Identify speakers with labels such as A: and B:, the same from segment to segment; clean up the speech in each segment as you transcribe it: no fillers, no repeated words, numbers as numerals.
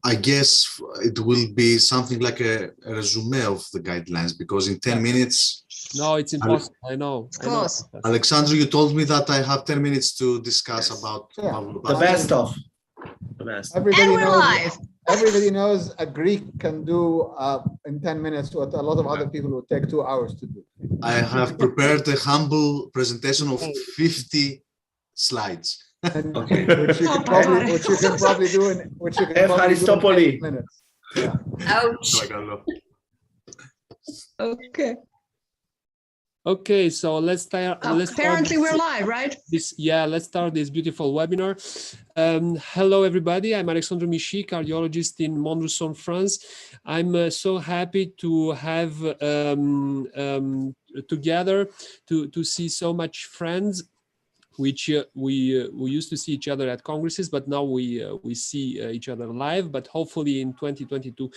A: I guess it will be something like a resume of the guidelines, because in 10 minutes.
B: No, it's impossible. I know.
A: Alexandru, you told me that I have 10 minutes to discuss about
C: the best of the best.
D: Everybody knows a Greek can do in 10 minutes what a lot of other people would take 2 hours to do.
A: I have prepared a humble presentation of 50 slides.
D: Okay. which you can probably do in minutes. Yeah.
E: Ouch. Okay.
B: Okay, so let's start.
E: Apparently we're live, right?
B: Let's start this beautiful webinar. Hello, everybody. I'm Alexandru, Mischie, cardiologist in Montlucon, France. I'm so happy to have together to see so much friends, which we used to see each other at congresses, but now we see each other live. But hopefully in 2022,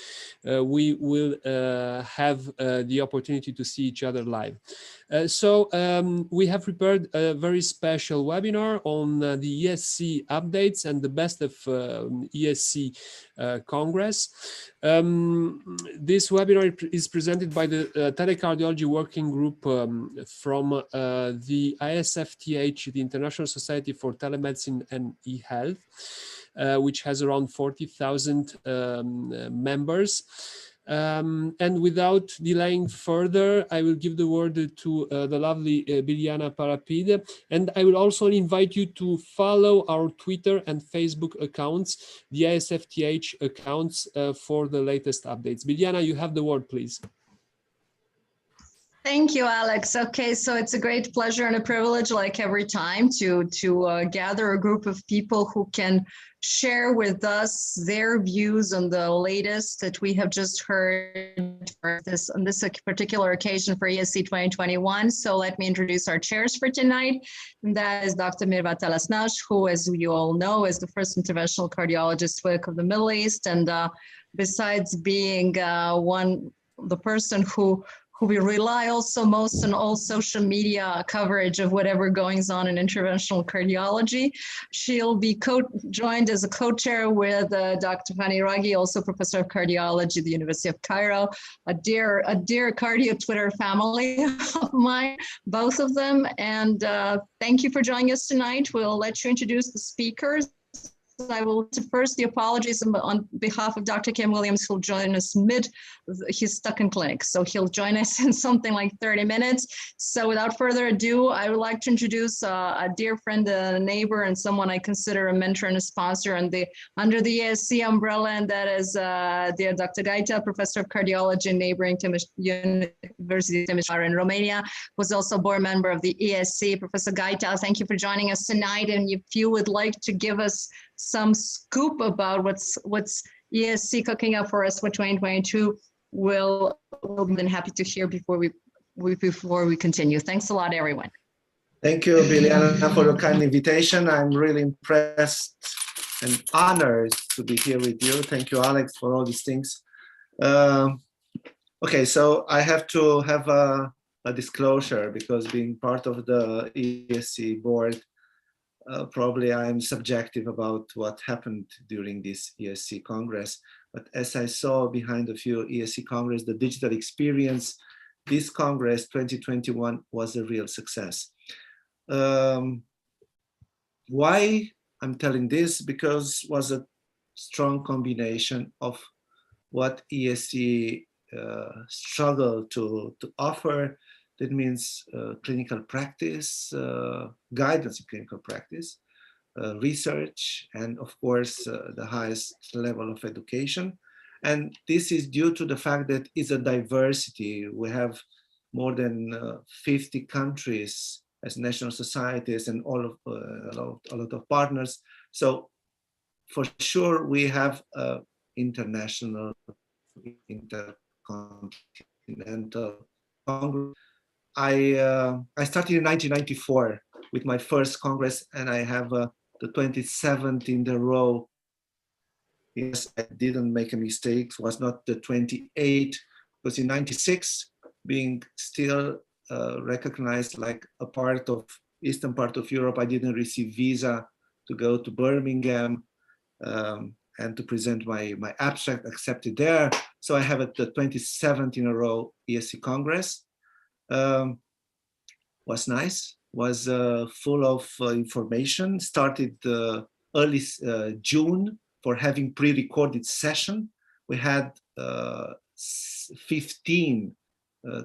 B: we will have the opportunity to see each other live. So we have prepared a very special webinar on the ESC updates and the best of ESC Congress. This webinar is presented by the Tele-Cardiology Working Group from the ISfTeH, the International Society for Telemedicine and E-Health, which has around 40,000 members. And without delaying further, I will give the word to the lovely Biljana PARAPID, and I will also invite you to follow our Twitter and Facebook accounts, the ISfTeH accounts, for the latest updates. Biljana, you have the word, please.
E: Thank you, Alex. Okay, so it's a great pleasure and a privilege, like every time, to gather a group of people who can share with us their views on the latest that we have just heard on this particular occasion for ESC 2021. So let me introduce our chairs for tonight. And that is Dr. Mirvat Alasnag, who, as you all know, is the first interventional cardiologist of the Middle East. And besides being the person who we rely also most on all social media coverage of whatever goes on in interventional cardiology. She'll be joined as a co-chair with Dr. Hany, Ragy, also professor of cardiology at the University of Cairo, a dear cardio Twitter family of mine, both of them. And thank you for joining us tonight. We'll let you introduce the speakers. I will first the apologies on behalf of Dr. Kim Williams, who'll join us he's stuck in clinic. So he'll join us in something like 30 minutes. So without further ado, I would like to introduce a dear friend, a neighbor, and someone I consider a mentor and a sponsor under the ESC umbrella, and that is dear Dr. Gaita, professor of cardiology in neighboring University of Timișoara in Romania, who's also board member of the ESC. Professor Gaita, thank you for joining us tonight. And if you would like to give us some scoop about what's ESC cooking up for us for 2022, we'll be happy to hear before we continue. Thanks a lot, everyone.
C: Thank you, Biljana, for your kind invitation. I'm really impressed and honored to be here with you. Thank you, Alex, for all these things. Okay, so I have to have a disclosure, because being part of the ESC board, probably I'm subjective about what happened during this ESC Congress. But as I saw behind a few ESC Congress, the digital experience, this Congress 2021 was a real success. Why I'm telling this? Because it was a strong combination of what ESC struggled to offer. That means clinical practice, guidance in clinical practice, research, and of course, the highest level of education. And this is due to the fact that it's a diversity. We have more than 50 countries as national societies and a lot of partners. So for sure, we have international, intercontinental Congress. I started in 1994 with my first Congress, and I have the 27th in the row. Yes, I didn't make a mistake. It was not the 28th, because in 96, being still recognized like a part of eastern part of Europe, I didn't receive visa to go to Birmingham. and to present my abstract accepted there. So I have it the 27th in a row ESC Congress. Was nice, was full of information, started early June for having pre-recorded session. We had 15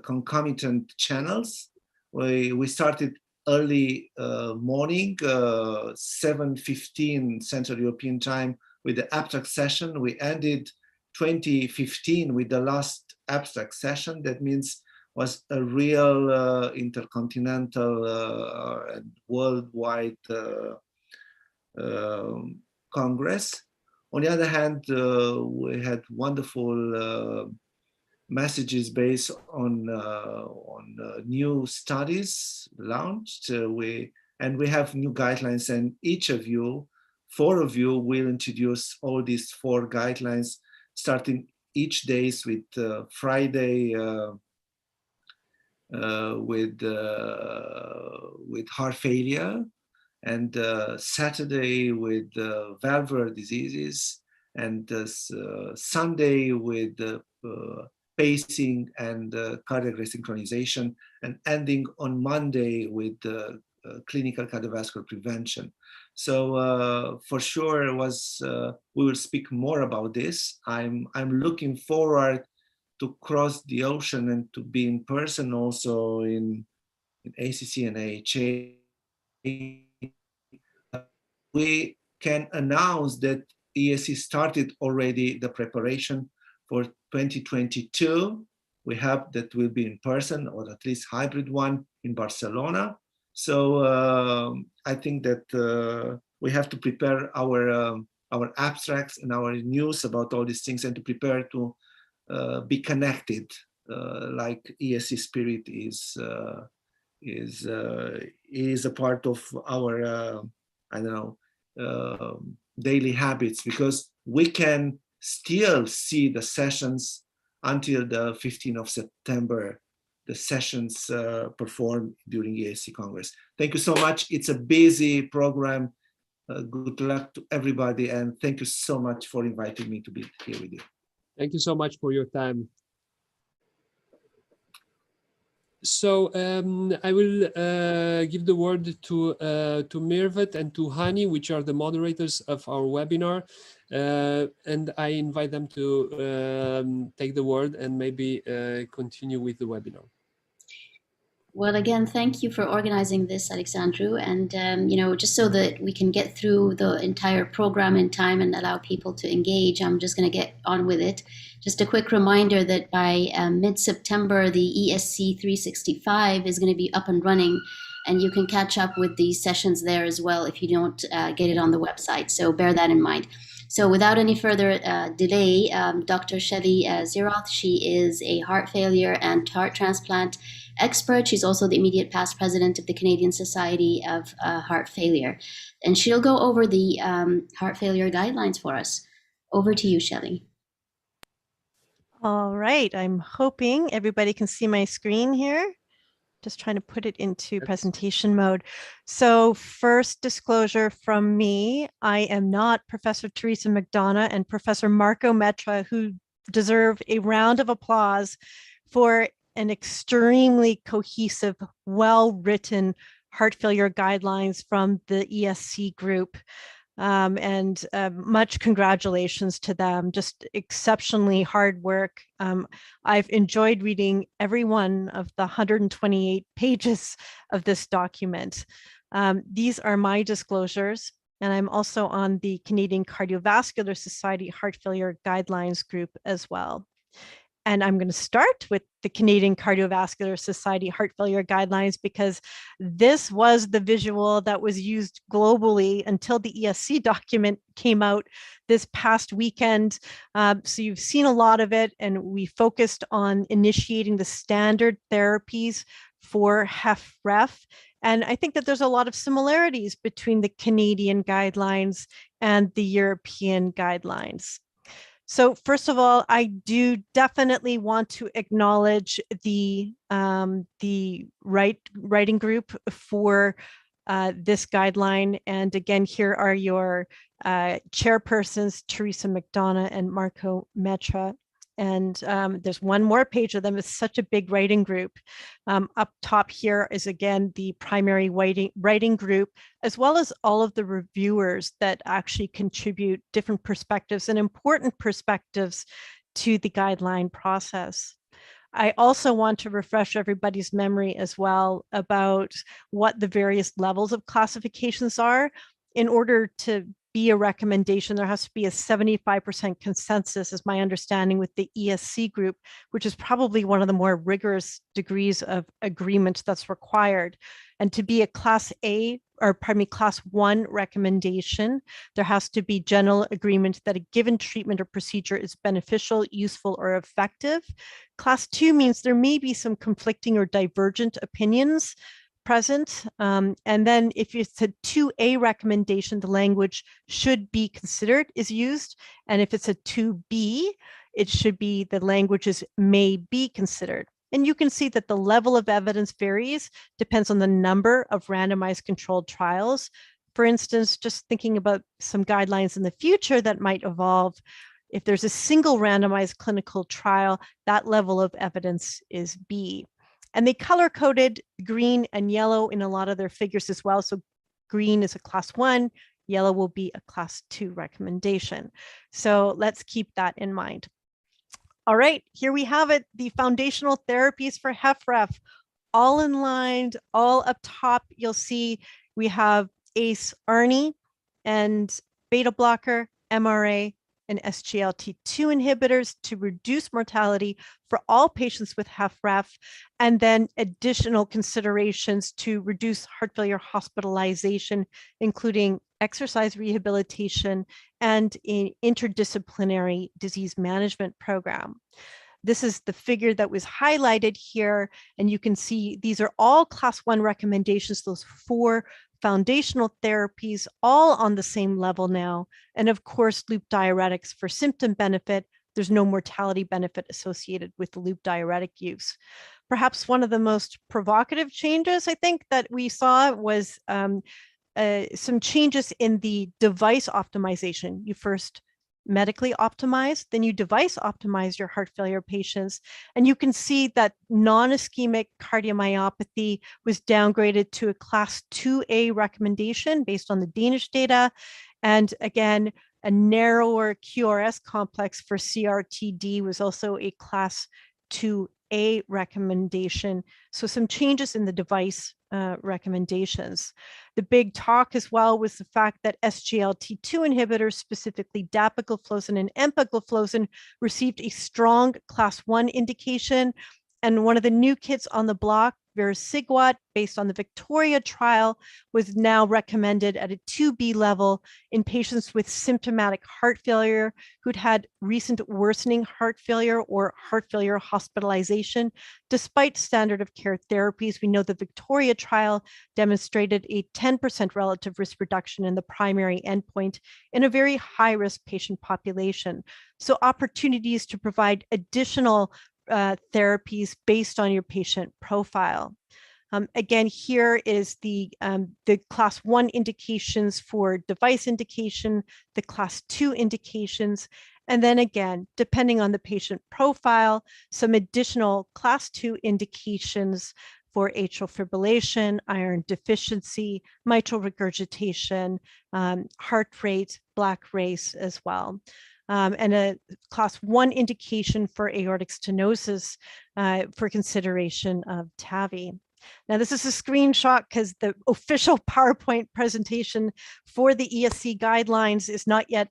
C: concomitant channels. We started early morning, 7:15 Central European Time with the abstract session. We ended 2015 with the last abstract session. That means was a real intercontinental and worldwide Congress. On the other hand, we had wonderful messages based on new studies launched. We have new guidelines, and each of you, 4 of you, will introduce all these 4 guidelines, starting each days with Friday with heart failure, and Saturday with valvular diseases, and Sunday with pacing and cardiac resynchronization, and ending on Monday with clinical cardiovascular prevention. So for sure, it was we will speak more about this. I'm looking forward to cross the ocean and to be in person also in ACC and AHA. We can announce that ESC started already the preparation for 2022. We hope that will be in person, or at least hybrid one, in Barcelona. So I think that we have to prepare our abstracts and our news about all these things, and to prepare to be connected, like ESC spirit is a part of our I don't know daily habits, because we can still see the sessions until the 15th of September, the sessions performed during ESC Congress. Thank you so much. It's a busy program. Good luck to everybody, and thank you so much for inviting me to be here with you.
B: Thank you so much for your time. So I will give the word to Mirvat and to Hany, which are the moderators of our webinar, and I invite them to take the word and maybe continue with the webinar.
F: Well, again, thank you for organizing this, Alexandru, and you know, just so that we can get through the entire program in time and allow people to engage, I'm just going to get on with it. Just a quick reminder that by mid-September, the ESC 365 is going to be up and running, and you can catch up with these sessions there as well if you don't get it on the website. So bear that in mind. So without any further delay, Dr. Shelley Zieroth, she is a heart failure and heart transplant expert. She's also the immediate past president of the Canadian Society of Heart Failure. And she'll go over the heart failure guidelines for us. Over to you, Shelley.
G: All right, I'm hoping everybody can see my screen here. Just trying to put it into presentation mode. So first disclosure from me, I am not Professor Teresa McDonough and Professor Marco Metra, who deserve a round of applause for an extremely cohesive, well-written heart failure guidelines from the ESC group. And much congratulations to them, just exceptionally hard work. I've enjoyed reading every one of the 128 pages of this document. These are my disclosures, and I'm also on the Canadian Cardiovascular Society Heart Failure Guidelines group as well. And I'm going to start with the Canadian Cardiovascular Society Heart Failure Guidelines, because this was the visual that was used globally until the ESC document came out this past weekend. So you've seen a lot of it, and we focused on initiating the standard therapies for HFrEF. And I think that there's a lot of similarities between the Canadian guidelines and the European guidelines. So first of all, I do definitely want to acknowledge the writing group for this guideline. And again, here are your chairpersons, Teresa McDonough and Marco Metra. And there's one more page of them. It's such a big writing group. Up top here is, again, the primary writing group, as well as all of the reviewers that actually contribute different perspectives and important perspectives to the guideline process. I also want to refresh everybody's memory as well about what the various levels of classifications are. In order to be a recommendation, there has to be a 75% consensus, is my understanding, with the ESC group, which is probably one of the more rigorous degrees of agreement that's required. And to be a class 1 recommendation, there has to be general agreement that a given treatment or procedure is beneficial, useful, or effective. Class 2 means there may be some conflicting or divergent opinions present. And then if it's a 2A recommendation, the language should be considered is used. And if it's a 2B, it should be the languages may be considered. And you can see that the level of evidence varies, depends on the number of randomized controlled trials. For instance, just thinking about some guidelines in the future that might evolve, if there's a single randomized clinical trial, that level of evidence is B. And they color-coded green and yellow in a lot of their figures as well. So green is a class 1, yellow will be a class 2 recommendation. So let's keep that in mind. All right, here we have it, the foundational therapies for HFrEF, all in line, all up top. You'll see we have ACE-ARNI and beta blocker, MRA, and SGLT2 inhibitors to reduce mortality for all patients with HFrEF, and then additional considerations to reduce heart failure hospitalization, including exercise rehabilitation and an interdisciplinary disease management program. This is the figure that was highlighted here, and you can see these are all class 1 recommendations, those 4 foundational therapies, all on the same level now. And of course, loop diuretics for symptom benefit. There's no mortality benefit associated with the loop diuretic use. Perhaps one of the most provocative changes, I think, that we saw was some changes in the device optimization. You first medically optimize, then you device optimize your heart failure patients. And you can see that non-ischemic cardiomyopathy was downgraded to a class 2A recommendation based on the Danish data. And again, a narrower QRS complex for CRTD was also a class 2A recommendation. So some changes in the device recommendations. The big talk as well was the fact that SGLT2 inhibitors, specifically dapagliflozin and empagliflozin, received a strong class 1 indication. And one of the new kids on the block, vericiguat, based on the Victoria trial, was now recommended at a 2B level in patients with symptomatic heart failure who'd had recent worsening heart failure or heart failure hospitalization. Despite standard of care therapies, we know the Victoria trial demonstrated a 10% relative risk reduction in the primary endpoint in a very high-risk patient population. So opportunities to provide additional therapies based on your patient profile. Again, here is the class 1 indications for device indication, the class 2 indications, and then again, depending on the patient profile, some additional class 2 indications for atrial fibrillation, iron deficiency, mitral regurgitation, heart rate, black race as well. And a class 1 indication for aortic stenosis for consideration of TAVI. Now, this is a screenshot because the official PowerPoint presentation for the ESC guidelines is not yet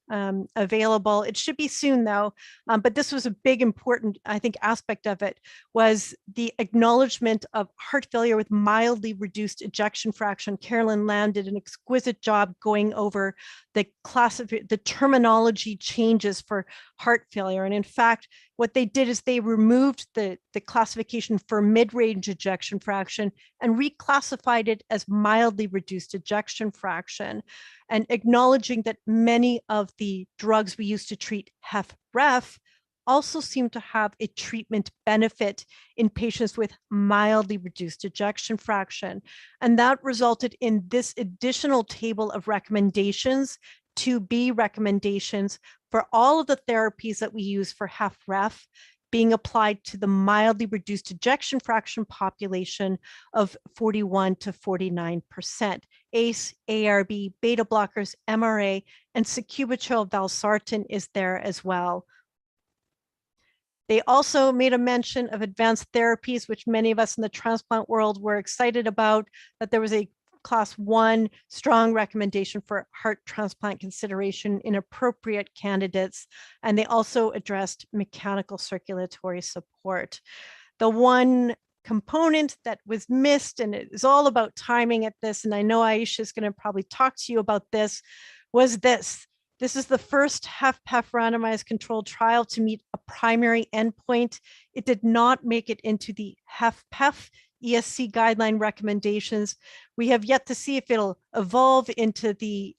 G: available. It should be soon, though. But this was a big, important, I think, aspect of it was the acknowledgement of heart failure with mildly reduced ejection fraction. Carolyn Lamb did an exquisite job going over the terminology changes for heart failure. And in fact, what they did is they removed the classification for mid-range ejection fraction and reclassified it as mildly reduced ejection fraction, and acknowledging that many of the drugs we use to treat HFrEF also seem to have a treatment benefit in patients with mildly reduced ejection fraction. And that resulted in this additional table of recommendations 2B recommendations for all of the therapies that we use for HFrEF being applied to the mildly reduced ejection fraction population of 41 to 49%. ACE, ARB, beta blockers, MRA, and sacubitril valsartan is there as well. They also made a mention of advanced therapies, which many of us in the transplant world were excited about, that there was a Class 1 strong recommendation for heart transplant consideration in appropriate candidates. And they also addressed mechanical circulatory support. The one component that was missed, and it is all about timing at this, and I know Aisha is going to probably talk to you about this, was this. This is the first HFpEF randomized controlled trial to meet a primary endpoint. It did not make it into the HFpEF ESC guideline recommendations. We have yet to see if it'll evolve into the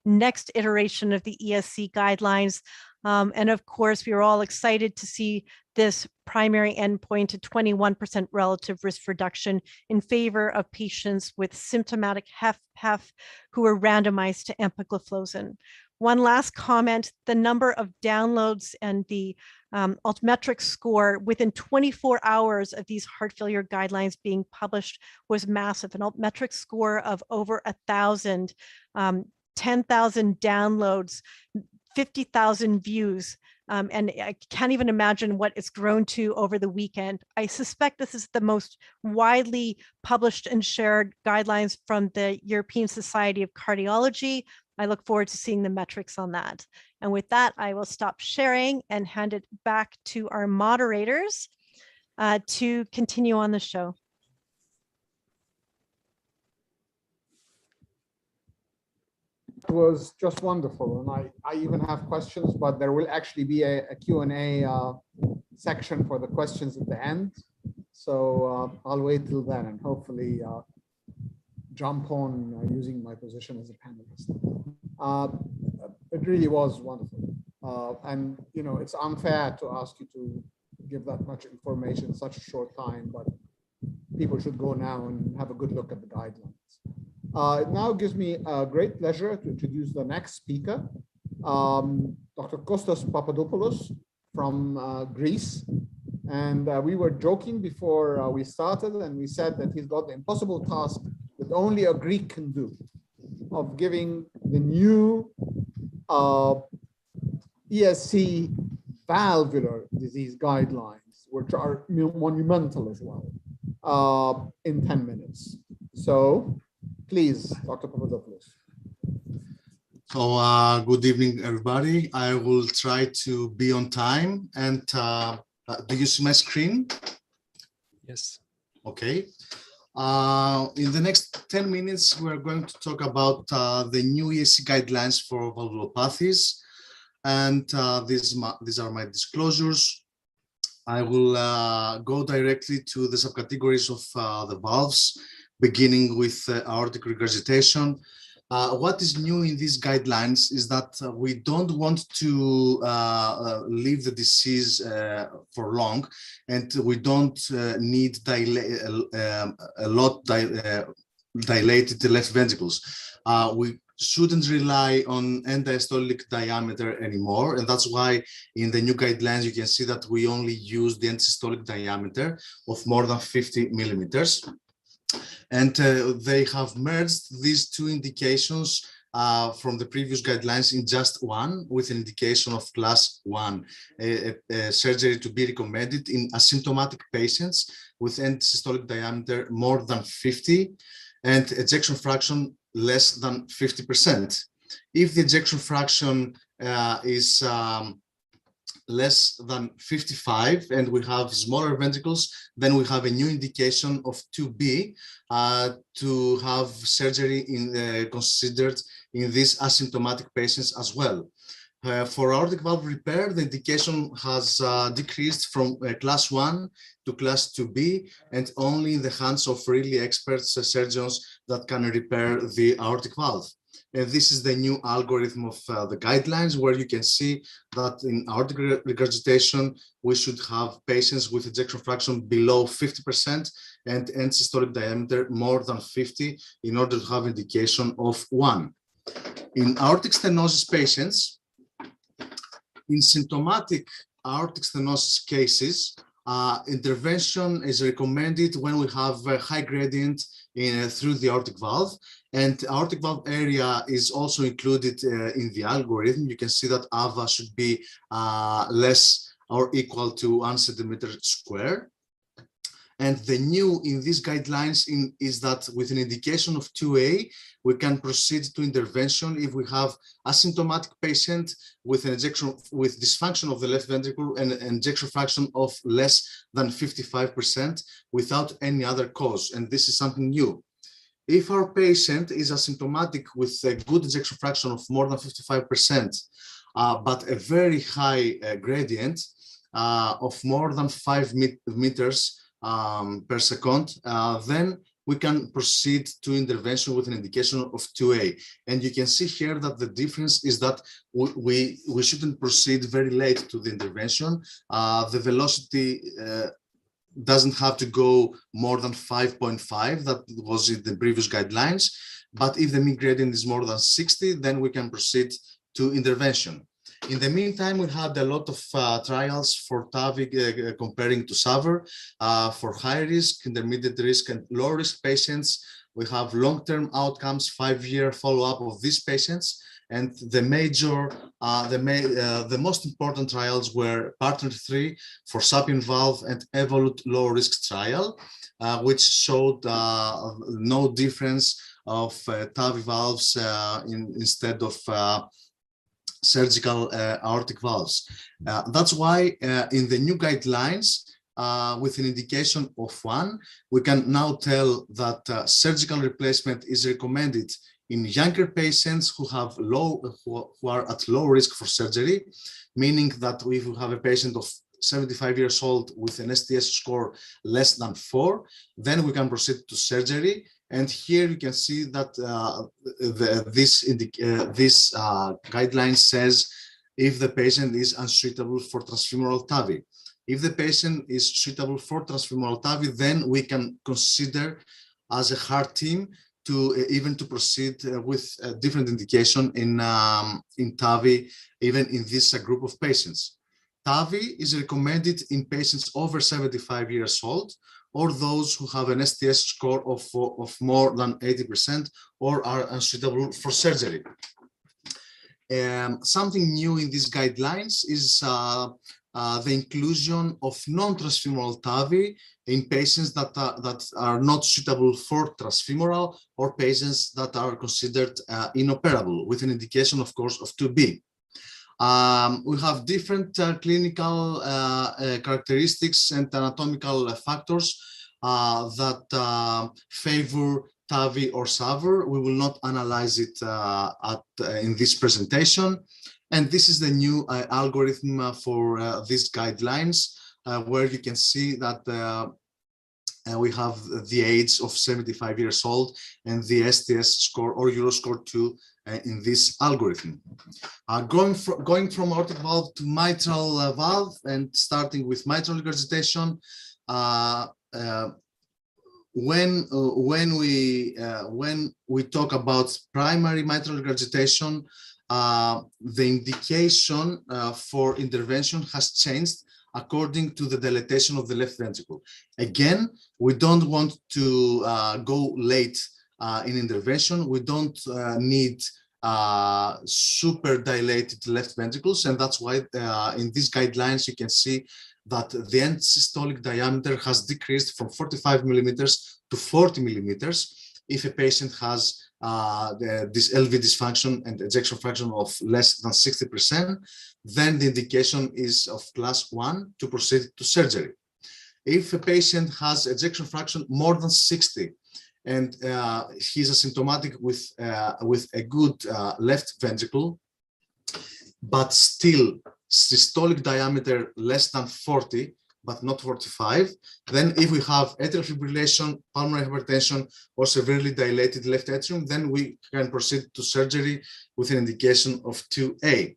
G: next iteration of the ESC guidelines. And of course, we are all excited to see this primary endpoint, a 21% relative risk reduction in favor of patients with symptomatic HFpEF who were randomized to empagliflozin. One last comment, the number of downloads and the altmetric score within 24 hours of these heart failure guidelines being published was massive. An altmetric score of over 1,000, 10,000 downloads, 50,000 views. And I can't even imagine what it's grown to over the weekend. I suspect this is the most widely published and shared guidelines from the European Society of Cardiology. I look forward to seeing the metrics on that. And with that, I will stop sharing and hand it back to our moderators to continue on the show.
D: It was just wonderful, and I even have questions, but there will actually be a Q&A section for the questions at the end. So I'll wait till then and hopefully jump on using my position as a panelist. It really was wonderful. And, you know, it's unfair to ask you to give that much information in such a short time, but people should go now and have a good look at the guidelines. It now gives me a great pleasure to introduce the next speaker, Dr. Kostas Papadopoulos from Greece. And we were joking before we started, and we said that he's got the impossible task that only a Greek can do, of giving the new ESC valvular disease guidelines, which are monumental as well, in 10 minutes. So please, Dr. Papadopoulos.
A: So good evening, everybody. I will try to be on time. And do you see my screen?
B: Yes. Okay.
A: In the next 10 minutes, we're going to talk about the new ESC guidelines for valvulopathies. And these are my disclosures. I will go directly to the subcategories of the valves, beginning with aortic regurgitation. What is new in these guidelines is that we don't want to leave the disease for long, and we don't need a lot dilated left ventricles. We shouldn't rely on end-diastolic diameter anymore, and that's why in the new guidelines you can see that we only use the end-systolic diameter of more than 50 millimeters. And they have merged these two indications from the previous guidelines in just one, with an indication of class 1, surgery to be recommended in asymptomatic patients with end systolic diameter more than 50 and ejection fraction less than 50%. If the ejection fraction is less than 55 and we have smaller ventricles, then we have a new indication of 2B to have surgery considered in these asymptomatic patients as well. For aortic valve repair, the indication has decreased from class 1 to class 2B, and only in the hands of really expert surgeons that can repair the aortic valve. And this is the new algorithm of the guidelines, where you can see that in aortic regurgitation, we should have patients with ejection fraction below 50% and end systolic diameter more than 50 in order to have indication of 1. In aortic stenosis patients, in symptomatic aortic stenosis cases, intervention is recommended when we have a high gradient through the aortic valve, and aortic valve area is also included in the algorithm. You can see that AVA should be less or equal to 1 centimeter square. And the new in these guidelines is that with an indication of 2A, we can proceed to intervention if we have asymptomatic patient with an ejection with dysfunction of the left ventricle and an ejection fraction of less than 55% without any other cause. And this is something new. If our patient is asymptomatic with a good ejection fraction of more than 55%, but a very high gradient of more than 5 meters per second, then we can proceed to intervention with an indication of 2A. And you can see here that the difference is that we shouldn't proceed very late to the intervention. The velocity doesn't have to go more than 5.5, that was in the previous guidelines. But if the mean gradient is more than 60, then we can proceed to intervention. In the meantime, we had a lot of trials for TAVI comparing to SAVR for high risk, intermediate risk, and low risk patients. We have long-term outcomes, 5-year follow-up of these patients. And the most important trials were Partner 3 for SAPIEN valve and Evolute low risk trial, which showed no difference of TAVI valves instead of surgical aortic valves. That's why in the new guidelines, with an indication of 1, we can now tell that surgical replacement is recommended in younger patients who have who are at low risk for surgery, meaning that if we have a patient of 75 years old with an STS score less than 4, then we can proceed to surgery. And here you can see that this guideline says if the patient is unsuitable for transfemoral TAVI. If the patient is suitable for transfemoral TAVI, then we can consider as a heart team to even to proceed with a different indication in TAVI, even in this group of patients. TAVI is recommended in patients over 75 years old, or those who have an STS score of more than 80% or are unsuitable for surgery. Something new in these guidelines is the inclusion of non-transfemoral TAVI in patients that are not suitable for transfemoral or patients that are considered inoperable, with an indication, of course, of 2B. We have different clinical characteristics and anatomical factors that favor TAVI or SAVR. We will not analyze it in this presentation. And this is the new algorithm for these guidelines, where you can see that we have the age of 75 years old and the STS score or Euroscore 2 in this algorithm. Going from aortic valve to mitral valve and starting with mitral regurgitation, when we talk about primary mitral regurgitation, the indication for intervention has changed according to the dilatation of the left ventricle. Again, we don't want to go late in intervention. We don't need super dilated left ventricles, and that's why in these guidelines you can see that the end systolic diameter has decreased from 45 millimeters to 40 millimeters if a patient has this LV dysfunction and ejection fraction of less than 60%, then the indication is of class 1 to proceed to surgery. If a patient has ejection fraction more than 60 and he's asymptomatic with a good left ventricle, but still systolic diameter less than 40, but not 45, then if we have atrial fibrillation, pulmonary hypertension, or severely dilated left atrium, then we can proceed to surgery with an indication of 2A.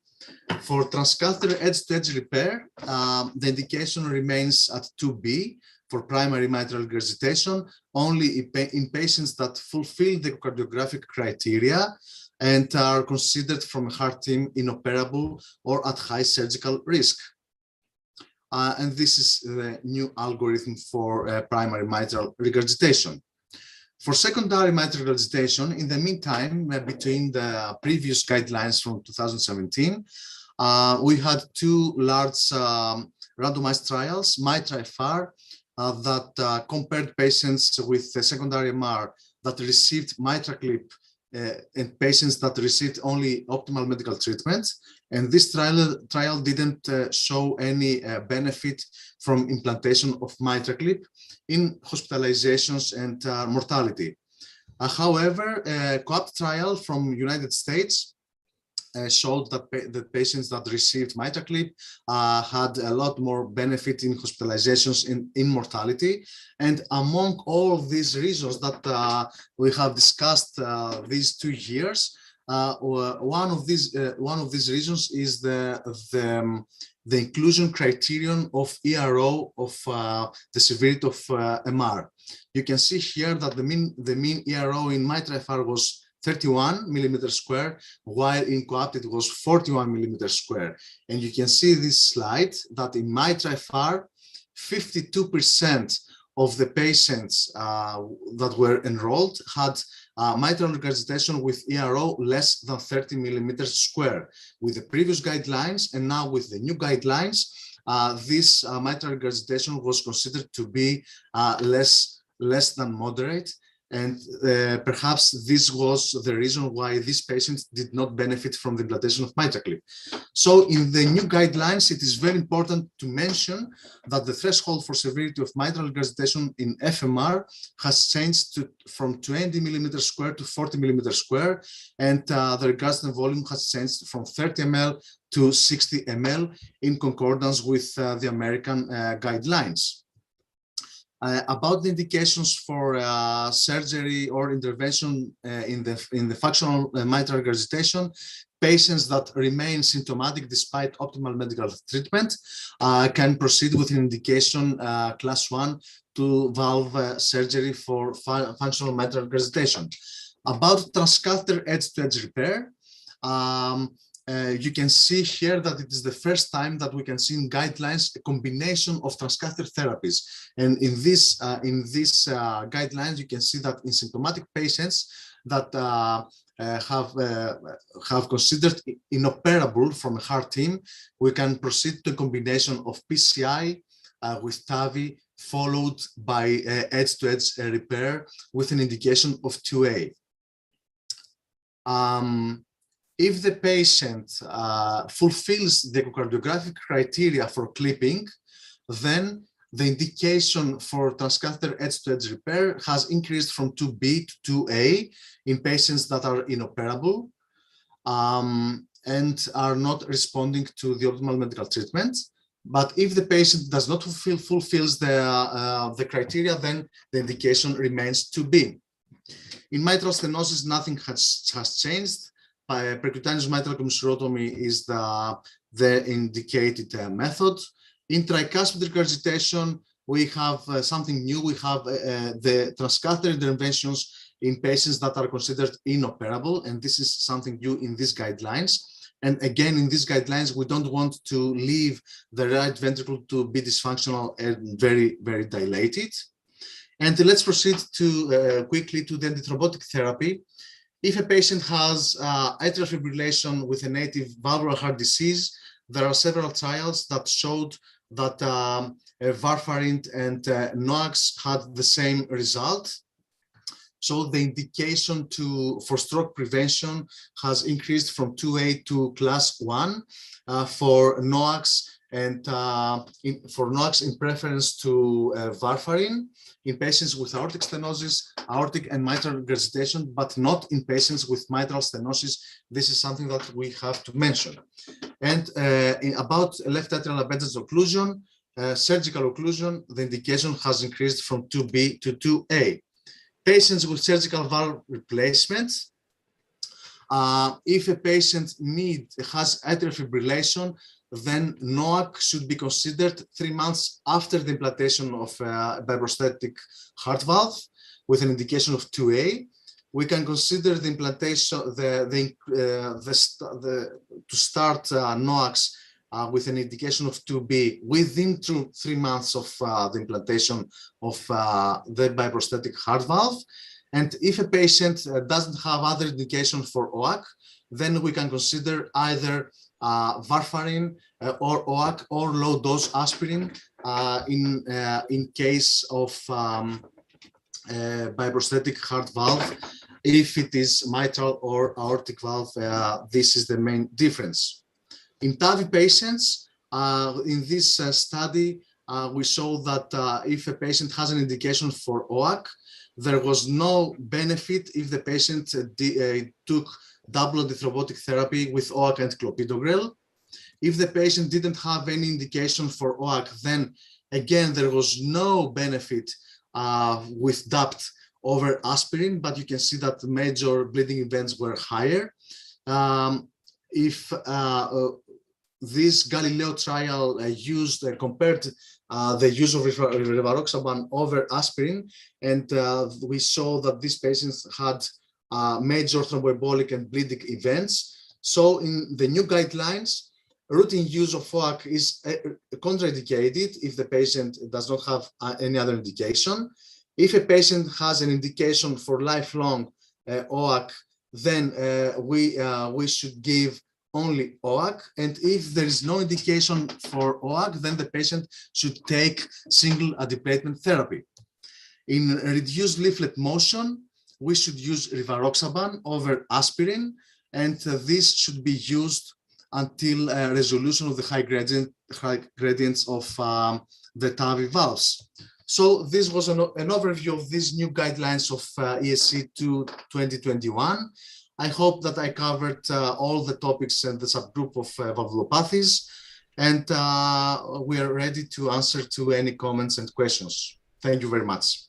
A: For transcatheter edge-to-edge repair, the indication remains at 2B for primary mitral regurgitation, only in patients that fulfill the cardiographic criteria and are considered from a heart team inoperable or at high surgical risk. And this is the new algorithm for primary mitral regurgitation. For secondary mitral regurgitation, in the meantime, between the previous guidelines from 2017, we had two large randomized trials, MITRA-FR, that compared patients with the secondary MR that received MitraClip and patients that received only optimal medical treatment. And this trial didn't show any benefit from implantation of MitraClip in hospitalizations and mortality. However, a COAPT trial from United States showed that the patients that received MitraClip had a lot more benefit in hospitalizations in mortality. And among all of these reasons that we have discussed these 2 years, one of these reasons is the inclusion criterion of ERO of the severity of MR. You can see here that the mean ERO in MITRA-FR was 31 millimeters square, while in COAPT it was 41 millimeters square. And you can see this slide that in MITRA-FR, 52% of the patients that were enrolled had mitral regurgitation with ERO less than 30 millimeters square. With the previous guidelines and now with the new guidelines, this mitral regurgitation was considered to be less than moderate. And perhaps this was the reason why these patients did not benefit from the implantation of MitraClip. So in the new guidelines, it is very important to mention that the threshold for severity of mitral regurgitation in FMR has changed from 20 millimeters square to 40 millimeters square, and the regurgitant volume has changed from 30 ml to 60 ml in concordance with the American guidelines. About the indications for surgery or intervention in the functional mitral regurgitation, patients that remain symptomatic despite optimal medical treatment can proceed with an indication class 1 to valve surgery for functional mitral regurgitation. About transcatheter edge-to-edge repair, you can see here that it is the first time that we can see in guidelines a combination of transcatheter therapies. And in this guidelines, you can see that in symptomatic patients that have considered inoperable from a heart team, we can proceed to a combination of PCI with TAVI followed by edge-to-edge repair with an indication of 2A. If the patient fulfills the echocardiographic criteria for clipping, then the indication for transcatheter edge-to-edge repair has increased from 2B to 2A in patients that are inoperable and are not responding to the optimal medical treatment. But if the patient does not fulfills the criteria, then the indication remains 2B. In mitral stenosis, nothing has changed. Percutaneous mitral commissurotomy is the indicated method. In tricuspid regurgitation, we have something new. We have the transcatheter interventions in patients that are considered inoperable, and this is something new in these guidelines. And again, in these guidelines, we don't want to leave the right ventricle to be dysfunctional and very, very dilated. And let's proceed to quickly to the antithrombotic therapy. If a patient has atrial fibrillation with a native valvular heart disease, there are several trials that showed that warfarin and NOACs had the same result. So the indication for stroke prevention has increased from 2A to class 1 for NOACs and for NOACs in preference to warfarin in patients with aortic stenosis, aortic and mitral regurgitation, but not in patients with mitral stenosis. This is something that we have to mention. And about left atrial appendage occlusion, surgical occlusion, the indication has increased from 2B to 2A. Patients with surgical valve replacements, if a patient has atrial fibrillation, then NOAC should be considered 3 months after the implantation of a biprosthetic heart valve with an indication of 2A. we can consider the implantation, to start NOACs with an indication of 2B within 3 months of the implantation of the biprosthetic heart valve. And if a patient doesn't have other indication for OAC, then we can consider either warfarin or OAC or low-dose aspirin in case of biprosthetic heart valve. If it is mitral or aortic valve, this is the main difference. In TAVI patients, in this study, we show that if a patient has an indication for OAC, there was no benefit if the patient took double antithrombotic therapy with OAC and clopidogrel. If the patient didn't have any indication for OAC, then again, there was no benefit with DAPT over aspirin, but you can see that the major bleeding events were higher. If this Galileo trial compared the use of rivaroxaban over aspirin, and we saw that these patients had major thromboembolic and bleeding events. So in the new guidelines, routine use of OAC is contraindicated if the patient does not have any other indication. If a patient has an indication for lifelong OAC, then we should give only OAC. And if there is no indication for OAC, then the patient should take single antiplatelet therapy. In reduced leaflet motion, we should use rivaroxaban over aspirin, and this should be used until resolution of the high gradients of the TAVI valves. So this was an overview of these new guidelines of ESC 2021. I hope that I covered all the topics and the subgroup of valvulopathies, and we are ready to answer to any comments and questions. Thank you very much.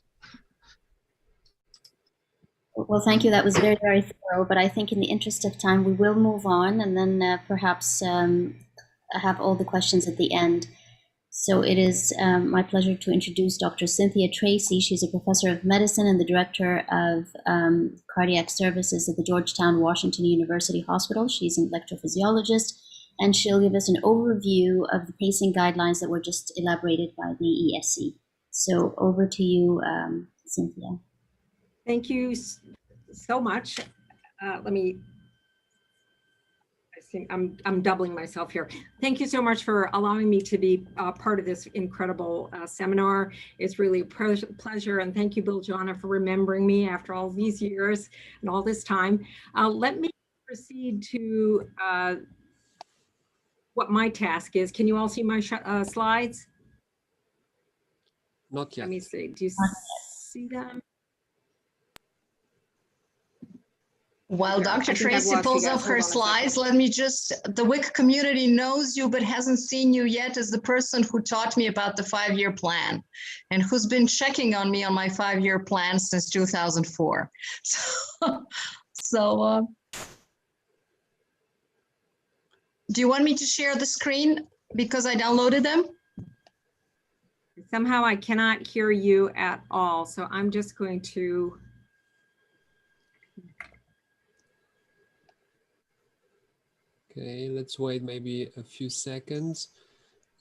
F: Well, thank you. That was very, very thorough, but I think in the interest of time, we will move on and then perhaps have all the questions at the end. So it is my pleasure to introduce Dr. Cynthia Tracy. She's a professor of medicine and the director of cardiac services at the Georgetown Washington University Hospital. She's an electrophysiologist, and she'll give us an overview of the pacing guidelines that were just elaborated by the ESC. So over to you, Cynthia.
H: Thank you so much. I'm doubling myself here. Thank you so much for allowing me to be part of this incredible seminar. It's really a pleasure, and thank you, Biljana, for remembering me after all these years and all this time. Let me proceed to what my task is. Can you all see my slides?
B: Not yet.
H: Let me see. Do you see them?
E: While Dr. Tracy pulls up her slides, let me just, the WIC community knows you but hasn't seen you yet as the person who taught me about the 5-year plan and who's been checking on me on my 5-year plan since 2004. So do you want me to share the screen because I downloaded them?
H: Somehow I cannot hear you at all, so I'm just going to.
B: Okay, let's wait maybe a few seconds.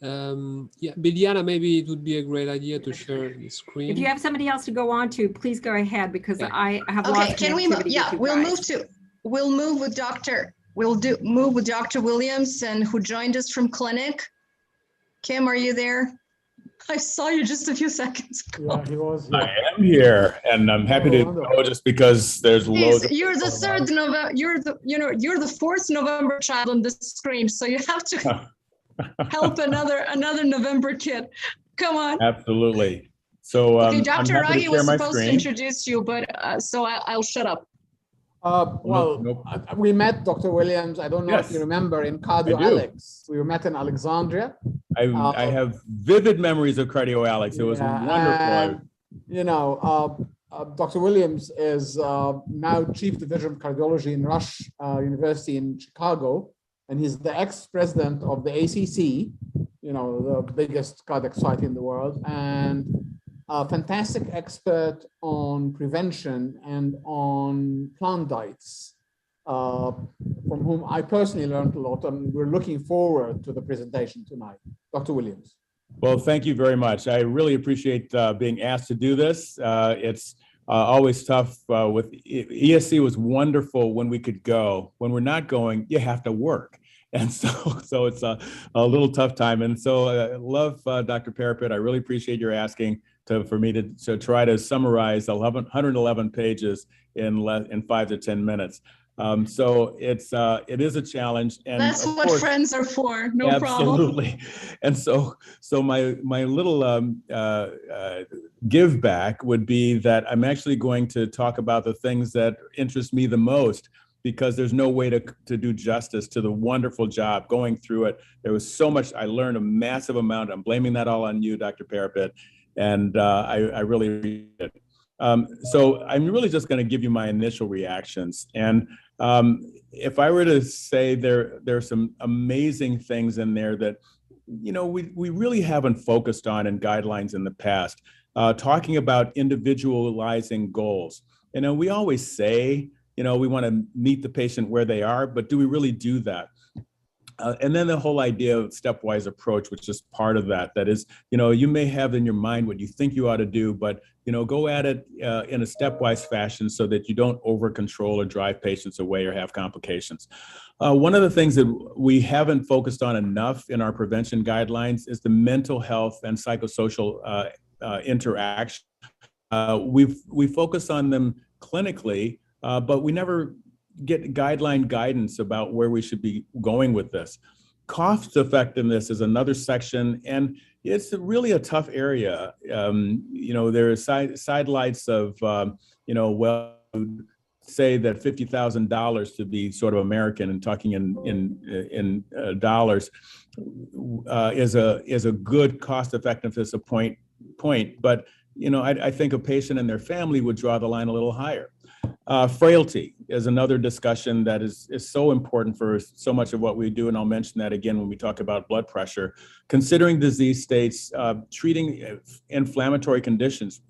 B: Yeah, Biljana, maybe it would be a great idea to share the screen.
H: If you have somebody else to go on to, please go ahead because
B: okay.
H: I have
E: okay,
H: lost
E: can we move? Yeah, we'll move with Dr. Move with Dr. Williamson, who joined us from clinic. Kim, are you there? I saw you just a few seconds ago.
D: Yeah, he was here.
I: I am here, and I'm happy to go just because there's loads.
E: You're the 3rd November. You're the 4th November child on the screen, so you have to help another November kid. Come on.
I: Absolutely. So
E: okay, Dr. Ragy was supposed
I: screen.
E: to introduce you, but so I'll shut up.
D: We met Dr. Williams. I don't know if you remember in Cardio Alex. We met in Alexandria.
I: I have vivid memories of Cardio Alex. It was wonderful.
D: You know, Dr. Williams is now Chief Division of Cardiology in Rush University in Chicago, and he's the ex-president of the ACC, you know, the biggest cardiac society in the world. And a fantastic expert on prevention and on plant diets, from whom I personally learned a lot, and we're looking forward to the presentation tonight. Dr. Williams.
I: Well, thank you very much. I really appreciate being asked to do this. It's always tough with ESC was wonderful when we could go. When we're not going, you have to work. And so it's a little tough time. And so I love Dr. PARAPID. I really appreciate your asking for me to try to summarize 111 pages in 5 to 10 minutes. So it is a challenge, and
E: that's what
I: course,
E: friends are for. No
I: absolutely.
E: problem.
I: And so my little give back would be that I'm actually going to talk about the things that interest me the most, because there's no way to do justice to the wonderful job going through it. There was so much, I learned a massive amount. I'm blaming that all on you, Dr. PARAPID, and I really appreciate it. So I'm really just going to give you my initial reactions. And if I were to say there are some amazing things in there that, we really haven't focused on in guidelines in the past, talking about individualizing goals. We always say, we want to meet the patient where they are, but do we really do that? And then the whole idea of stepwise approach, which is part of that. That is, you may have in your mind what you think you ought to do, but, go at it in a stepwise fashion so that you don't over control or drive patients away or have complications. One of the things that we haven't focused on enough in our prevention guidelines is the mental health and psychosocial interaction. We focus on them clinically, but we never get guideline guidance about where we should be going with this. Cost effectiveness is another section, and it's really a tough area. There are sidelights of, say that $50,000 to be sort of American and talking in dollars is a good cost effectiveness point. But I think a patient and their family would draw the line a little higher. Frailty is another discussion that is so important for so much of what we do, and I'll mention that again when we talk about blood pressure. Considering disease states, treating inflammatory conditions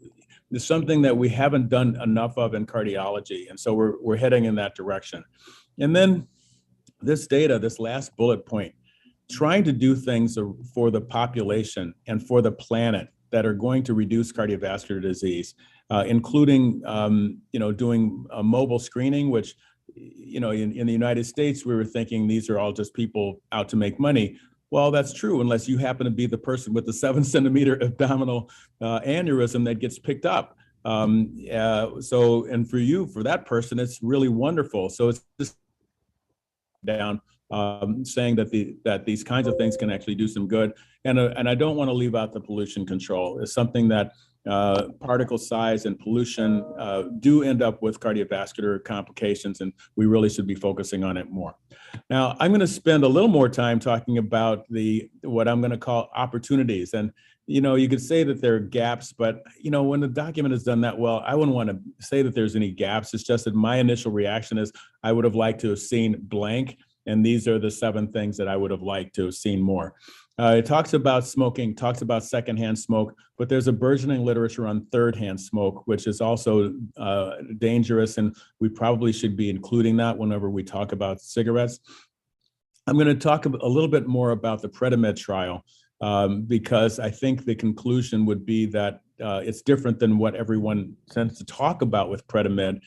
I: is something that we haven't done enough of in cardiology, and so we're heading in that direction. And then this data, this last bullet point, trying to do things for the population and for the planet that are going to reduce cardiovascular disease, including, doing a mobile screening, which, in the United States, we were thinking these are all just people out to make money. Well, that's true, unless you happen to be the person with the 7-centimeter abdominal aneurysm that gets picked up. And for that person, it's really wonderful. So it's just down, saying that these kinds of things can actually do some good. And I don't want to leave out the pollution control. It's something that particle size and pollution do end up with cardiovascular complications, and we really should be focusing on it more. Now, I'm going to spend a little more time talking about what I'm going to call opportunities. And, you could say that there are gaps, but, when the document is done that well, I wouldn't want to say that there's any gaps. It's just that my initial reaction is I would have liked to have seen blank, and these are the 7 things that I would have liked to have seen more. It talks about smoking, talks about secondhand smoke, but there's a burgeoning literature on third-hand smoke, which is also dangerous, and we probably should be including that whenever we talk about cigarettes. I'm going to talk a little bit more about the PREDIMED trial, because I think the conclusion would be that it's different than what everyone tends to talk about with PREDIMED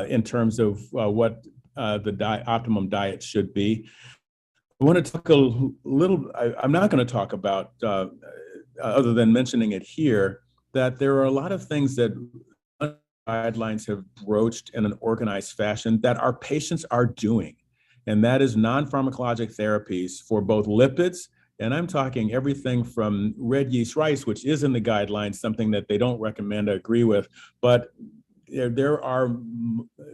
I: in terms of what the optimum diet should be. I want to talk a little, I'm not going to talk about, other than mentioning it here, that there are a lot of things that guidelines have broached in an organized fashion that our patients are doing. And that is non-pharmacologic therapies for both lipids, and I'm talking everything from red yeast rice, which is in the guidelines, something that they don't recommend or agree with, but there are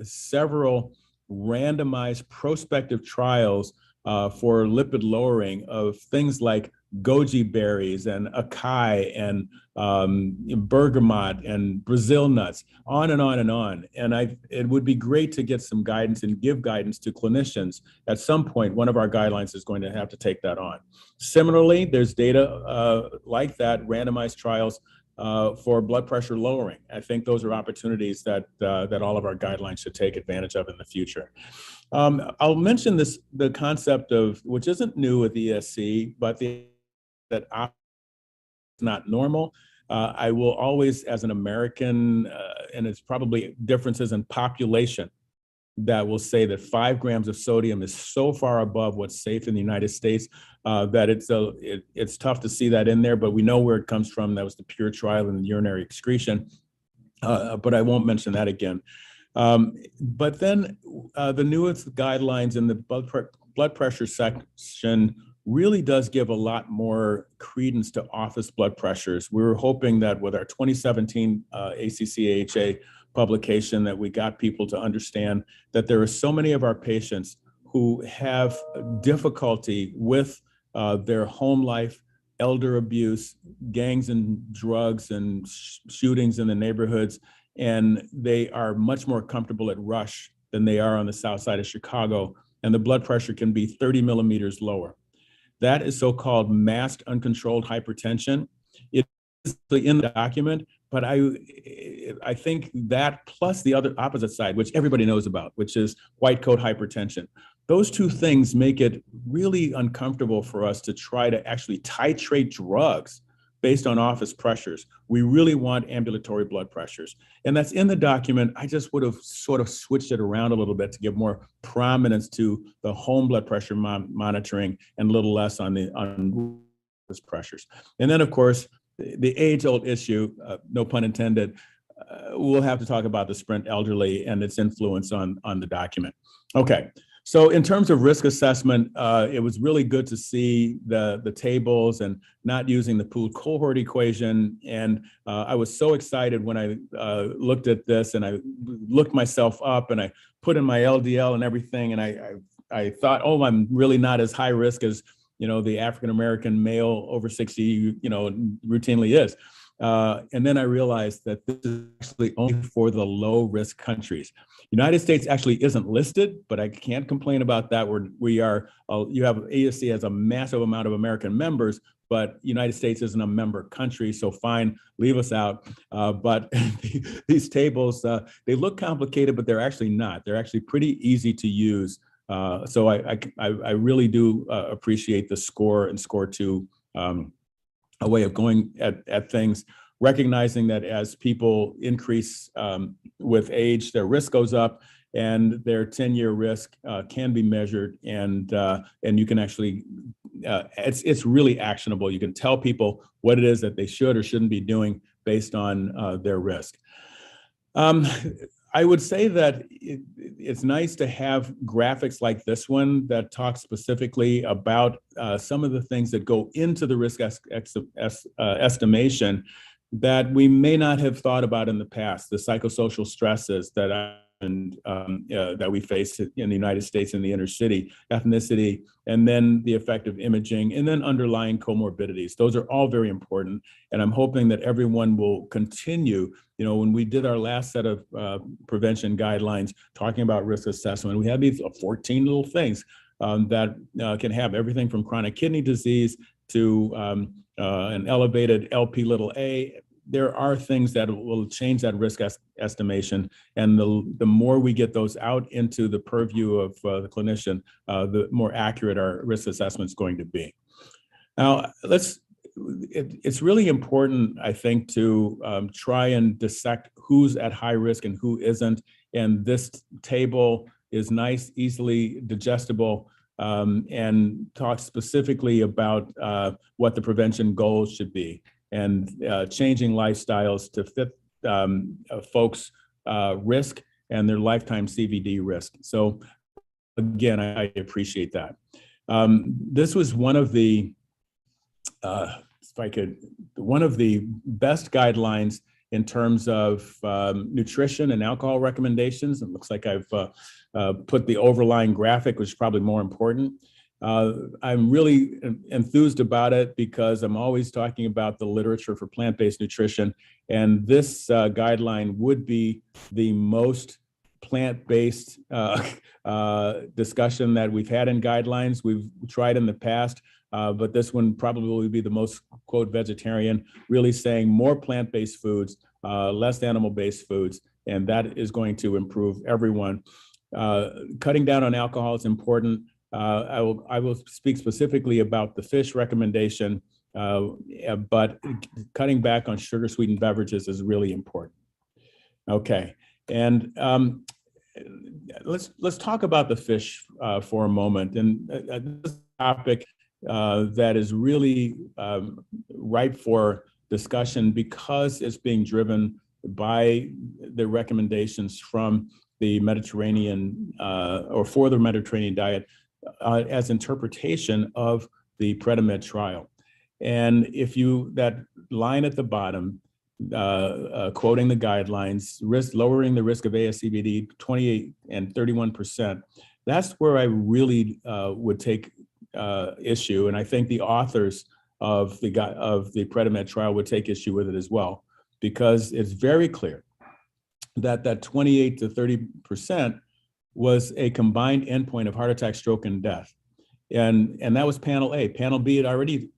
I: several randomized prospective trials for lipid lowering of things like goji berries and acai and bergamot and Brazil nuts, on and on and on. And it would be great to get some guidance and give guidance to clinicians. At some point, one of our guidelines is going to have to take that on. Similarly, there's data like that, randomized trials for blood pressure lowering. I think those are opportunities that that all of our guidelines should take advantage of in the future. I'll mention the concept of, which isn't new with ESC, but that is not normal. I will always, as an American, and it's probably differences in population, that will say that 5 grams of sodium is so far above what's safe in the United States that it's tough to see that in there, but we know where it comes from. That was the pure trial in the urinary excretion, but I won't mention that again. But then the newest guidelines in the blood pressure section really does give a lot more credence to office blood pressures. We were hoping that with our 2017 ACC/AHA publication that we got people to understand that there are so many of our patients who have difficulty with their home life, elder abuse, gangs and drugs and shootings in the neighborhoods, and they are much more comfortable at Rush than they are on the south side of Chicago, and the blood pressure can be 30 millimeters lower. That is so-called masked uncontrolled hypertension. It is in the document, but I think that plus the other opposite side, which everybody knows about, which is white coat hypertension. Those two things make it really uncomfortable for us to try to actually titrate drugs based on office pressures. We really want ambulatory blood pressures. And that's in the document. I just would have sort of switched it around a little bit to give more prominence to the home blood pressure monitoring and a little less on office pressures. And then, of course, the age-old issue, no pun intended, we'll have to talk about the Sprint elderly and its influence on the document. Okay. So in terms of risk assessment, it was really good to see the tables and not using the pooled cohort equation. And I was so excited when I looked at this, and I looked myself up and I put in my LDL and everything. And I thought, oh, I'm really not as high risk as, the African-American male over 60, routinely is. And then I realized that this is actually only for the low risk countries. United States actually isn't listed, but I can't complain about that. You have ESC has a massive amount of American members, but United States isn't a member country, so fine, leave us out. But these tables, they look complicated, but they're actually not. They're actually pretty easy to use. So I really do appreciate the SCORE and SCORE2 a way of going at things, recognizing that as people increase with age, their risk goes up, and their 10-year risk can be measured, and you can actually, it's really actionable. You can tell people what it is that they should or shouldn't be doing based on their risk. I would say that it's nice to have graphics like this one that talk specifically about some of the things that go into the risk estimation that we may not have thought about in the past, the psychosocial stresses that we face in the United States in the inner city, ethnicity, and then the effect of imaging, and then underlying comorbidities. Those are all very important. And I'm hoping that everyone will continue. When we did our last set of prevention guidelines talking about risk assessment, we had these 14 little things that can have everything from chronic kidney disease to an elevated LP(a). There are things that will change that risk estimation, and the more we get those out into the purview of the clinician, the more accurate our risk assessment is going to be. Now, it's really important, I think, to try and dissect who's at high risk and who isn't, and this table is nice, easily digestible, and talks specifically about what the prevention goals should be, and changing lifestyles to fit folks' risk and their lifetime CVD risk. So again, I appreciate that. This was one of the, one of the best guidelines in terms of nutrition and alcohol recommendations. It looks like I've put the overlying graphic, which is probably more important. I'm really enthused about it because I'm always talking about the literature for plant-based nutrition, and this guideline would be the most plant-based discussion that we've had in guidelines. We've tried in the past but this one probably will be the most, quote, vegetarian, really saying more plant-based foods, less animal-based foods, and that is going to improve everyone. Cutting down on alcohol is important. I will speak specifically about the fish recommendation, but cutting back on sugar-sweetened beverages is really important. Okay, and let's talk about the fish for a moment. And this topic that is really ripe for discussion because it's being driven by the recommendations from the Mediterranean or for the Mediterranean diet as interpretation of the PREDIMED trial. And if you, that line at the bottom, quoting the guidelines, lowering the risk of ASCVD 28 and 31%, that's where I really would take issue. And I think the authors of the PREDIMED trial would take issue with it as well, because it's very clear that that 28 to 30% was a combined endpoint of heart attack, stroke, and death. And that was panel A. Panel B had already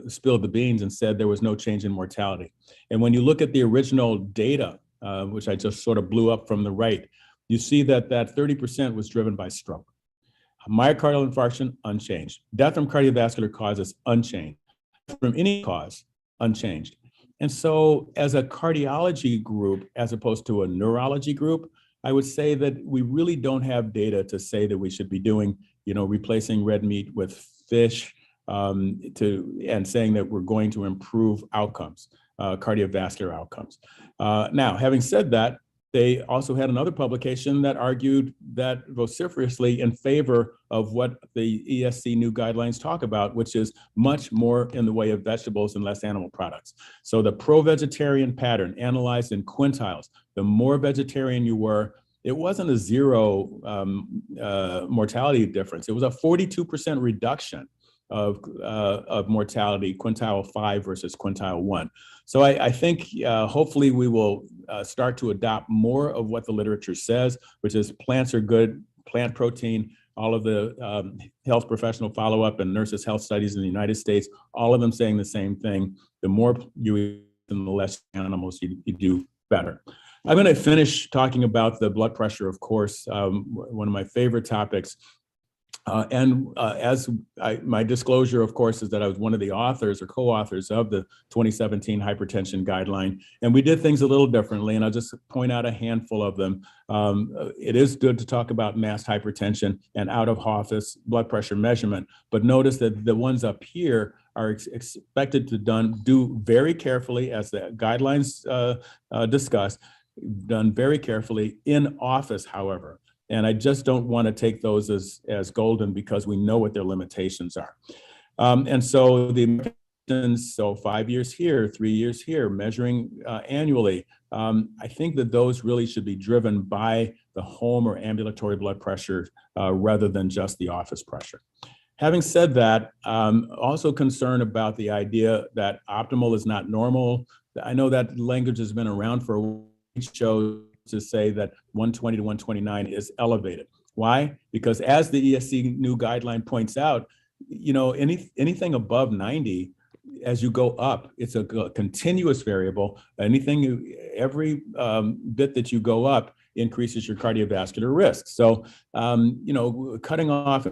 I: spilled the beans and said there was no change in mortality. And when you look at the original data, which I just sort of blew up from the right, you see that that 30% was driven by stroke. Myocardial infarction, unchanged. Death from cardiovascular causes, unchanged. From any cause, unchanged. And so as a cardiology group, as opposed to a neurology group, I would say that we really don't have data to say that we should be doing, replacing red meat with fish, and saying that we're going to improve outcomes, cardiovascular outcomes. Now, having said that, they also had another publication that argued that vociferously in favor of what the ESC new guidelines talk about, which is much more in the way of vegetables and less animal products. So the pro-vegetarian pattern analyzed in quintiles, the more vegetarian you were, it wasn't a zero mortality difference. It was a 42% reduction of mortality, quintile 5 versus quintile 1. So I think hopefully we will start to adopt more of what the literature says, which is plants are good, plant protein, all of the health professional follow-up and nurses' health studies in the United States, all of them saying the same thing. The more you eat and the less animals you do, better. I'm going to finish talking about the blood pressure, of course, one of my favorite topics. My disclosure, of course, is that I was one of the authors or co-authors of the 2017 hypertension guideline, and we did things a little differently, and I'll just point out a handful of them. It is good to talk about masked hypertension and out-of-office blood pressure measurement, but notice that the ones up here are expected to do very carefully, as the guidelines discuss, done very carefully in office, however. And I just don't want to take those as golden because we know what their limitations are. And so so 5 years here, 3 years here, measuring annually, I think that those really should be driven by the home or ambulatory blood pressure rather than just the office pressure. Having said that, also concerned about the idea that optimal is not normal. I know that language has been around for a while. Shows to say that 120 to 129 is elevated. Why? Because as the ESC new guideline points out, anything above 90, as you go up, it's a continuous variable. Every bit that you go up increases your cardiovascular risk. So, cutting off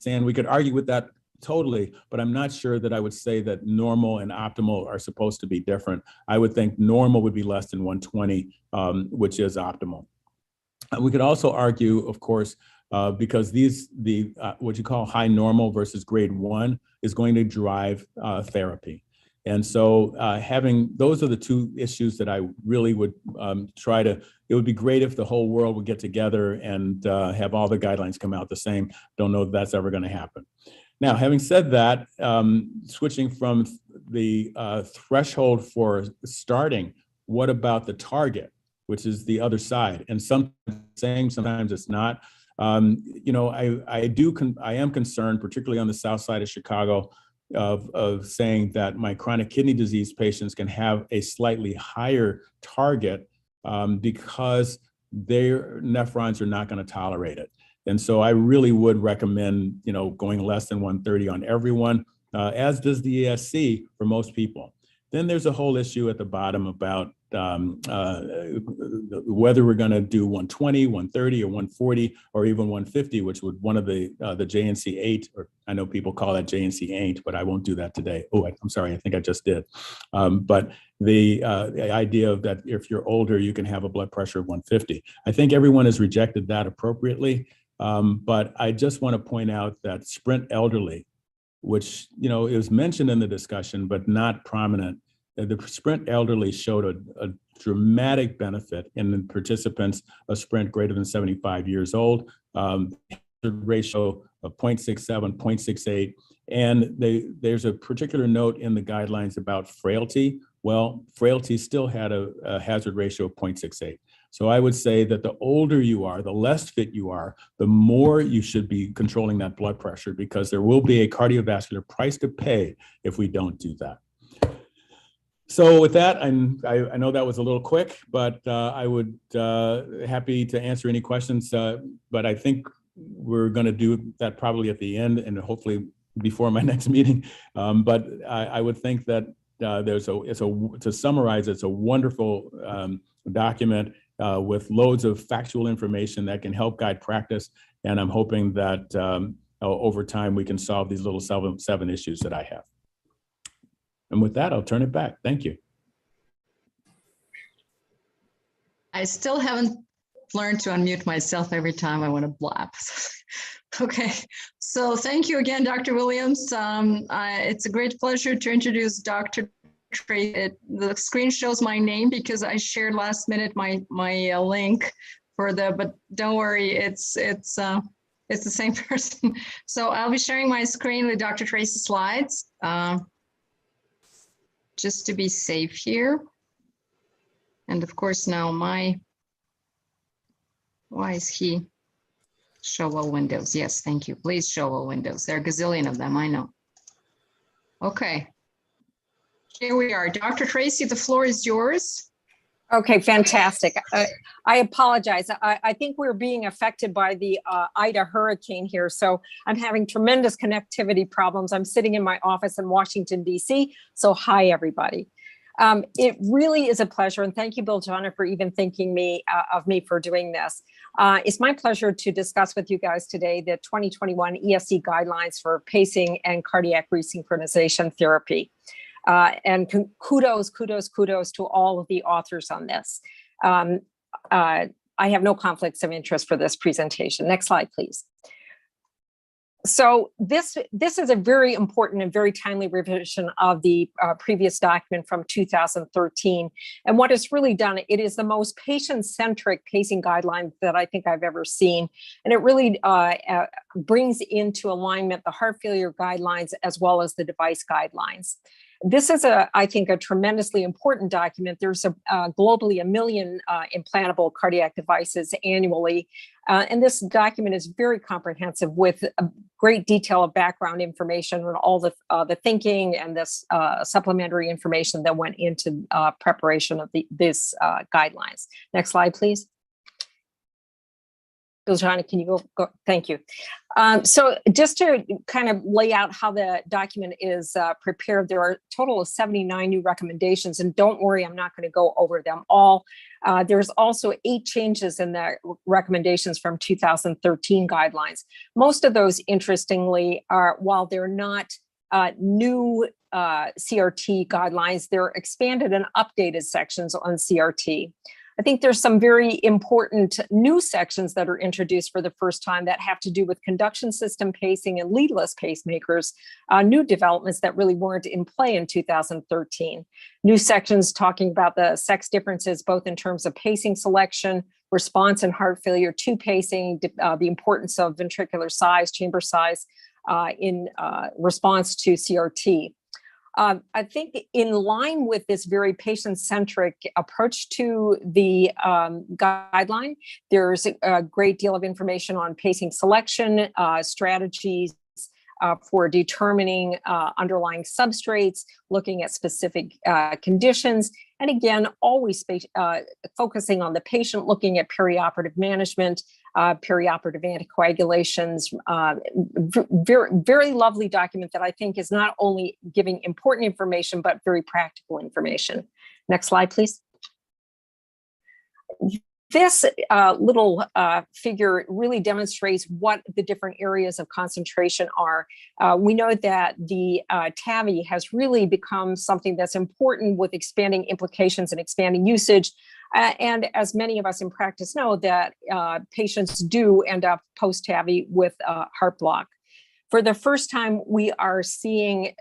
I: and we could argue with that totally, but I'm not sure that I would say that normal and optimal are supposed to be different. I would think normal would be less than 120, which is optimal. We could also argue, of course, because what you call high normal versus grade 1 is going to drive therapy. And so those are the two issues that I really would it would be great if the whole world would get together and have all the guidelines come out the same. Don't know if that's ever going to happen. Now, having said that, switching from the threshold for starting, what about the target, which is the other side? And sometimes it's not. I am concerned, particularly on the south side of Chicago, of saying that my chronic kidney disease patients can have a slightly higher target because their nephrons are not going to tolerate it. And so I really would recommend, going less than 130 on everyone, as does the ESC for most people. Then there's a whole issue at the bottom about whether we're going to do 120, 130, or 140, or even 150, which would one of the JNC 8, or I know people call that JNC 8, but I won't do that today. Oh, I'm sorry, I think I just did. But the idea of that if you're older, you can have a blood pressure of 150. I think everyone has rejected that appropriately, but I just want to point out that Sprint Elderly, which it was mentioned in the discussion, but not prominent. The Sprint Elderly showed a dramatic benefit in the participants of Sprint greater than 75 years old, ratio of 0.67, 0.68. And there's a particular note in the guidelines about frailty. Well, frailty still had a hazard ratio of 0.68. So I would say that the older you are, the less fit you are, the more you should be controlling that blood pressure, because there will be a cardiovascular price to pay if we don't do that. So with that, I know that was a little quick, but I would happy to answer any questions. But I think we're going to do that probably at the end and hopefully before my next meeting. But I would think that to summarize, it's a wonderful document with loads of factual information that can help guide practice. And I'm hoping that over time we can solve these little seven issues that I have. And with that, I'll turn it back. Thank you.
E: I still haven't learned to unmute myself every time I want to blab. Okay, so thank you again, Dr. Williams. It's a great pleasure to introduce Dr. Tracy. The screen shows my name because I shared last minute my link for but don't worry, it's the same person. So I'll be sharing my screen with Dr. Tracy's slides. Just to be safe here. And of course now why is he show all windows? Yes, thank you. Please show all windows. There are a gazillion of them, I know. Okay, here we are. Dr. Tracy, the floor is yours.
H: Okay, fantastic. I apologize. I think we're being affected by the Ida hurricane here. So I'm having tremendous connectivity problems. I'm sitting in my office in Washington, D.C. So hi, everybody. It really is a pleasure. And thank you, Biljana, for even thinking of me for doing this. It's my pleasure to discuss with you guys today the 2021 ESC guidelines for pacing and cardiac resynchronization therapy. And kudos to all of the authors on this. I have no conflicts of interest for this presentation. Next slide, please. So this is a very important and very timely revision of the previous document from 2013. And what it's really done, it is the most patient-centric pacing guideline that I think I've ever seen. And it really brings into alignment the heart failure guidelines as well as the device guidelines. This is, I think, a tremendously important document. There's globally 1 million implantable cardiac devices annually. And this document is very comprehensive with a great detail of background information and all the thinking and this supplementary information that went into preparation of these guidelines. Next slide, please. Biljana, can you go? Thank you. So just to kind of lay out how the document is prepared, there are a total of 79 new recommendations, and don't worry, I'm not going to go over them all. There's also 8 changes in the recommendations from 2013 guidelines. Most of those, interestingly, are, while they're not new CRT guidelines, they're expanded and updated sections on CRT. I think there's some very important new sections that are introduced for the first time that have to do with conduction system pacing and leadless pacemakers, new developments that really weren't in play in 2013. New sections talking about the sex differences, both in terms of pacing selection, response in heart failure to pacing, the importance of ventricular size, chamber size in response to CRT. I think in line with this very patient-centric approach to the guideline, there's a great deal of information on pacing selection, strategies for determining underlying substrates, looking at specific conditions, and again, always focusing on the patient, looking at perioperative management, perioperative anticoagulations. Very, very lovely document that I think is not only giving important information, but very practical information. Next slide, please. This little figure really demonstrates what the different areas of concentration are. We know that the TAVI has really become something that's important with expanding implications and expanding usage. And as many of us in practice know, that patients do end up post-TAVI with heart block. For the first time, we are seeing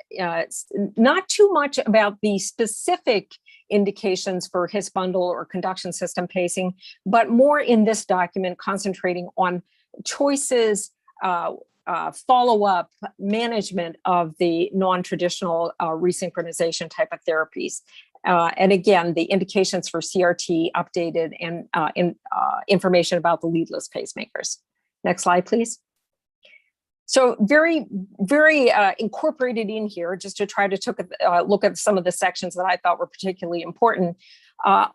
H: not too much about the specific indications for His bundle or conduction system pacing, but more in this document concentrating on choices, follow-up, management of the non-traditional resynchronization type of therapies. And again, the indications for CRT updated and information about the leadless pacemakers. Next slide, please. So very, very incorporated in here, just to try to look at some of the sections that I thought were particularly important.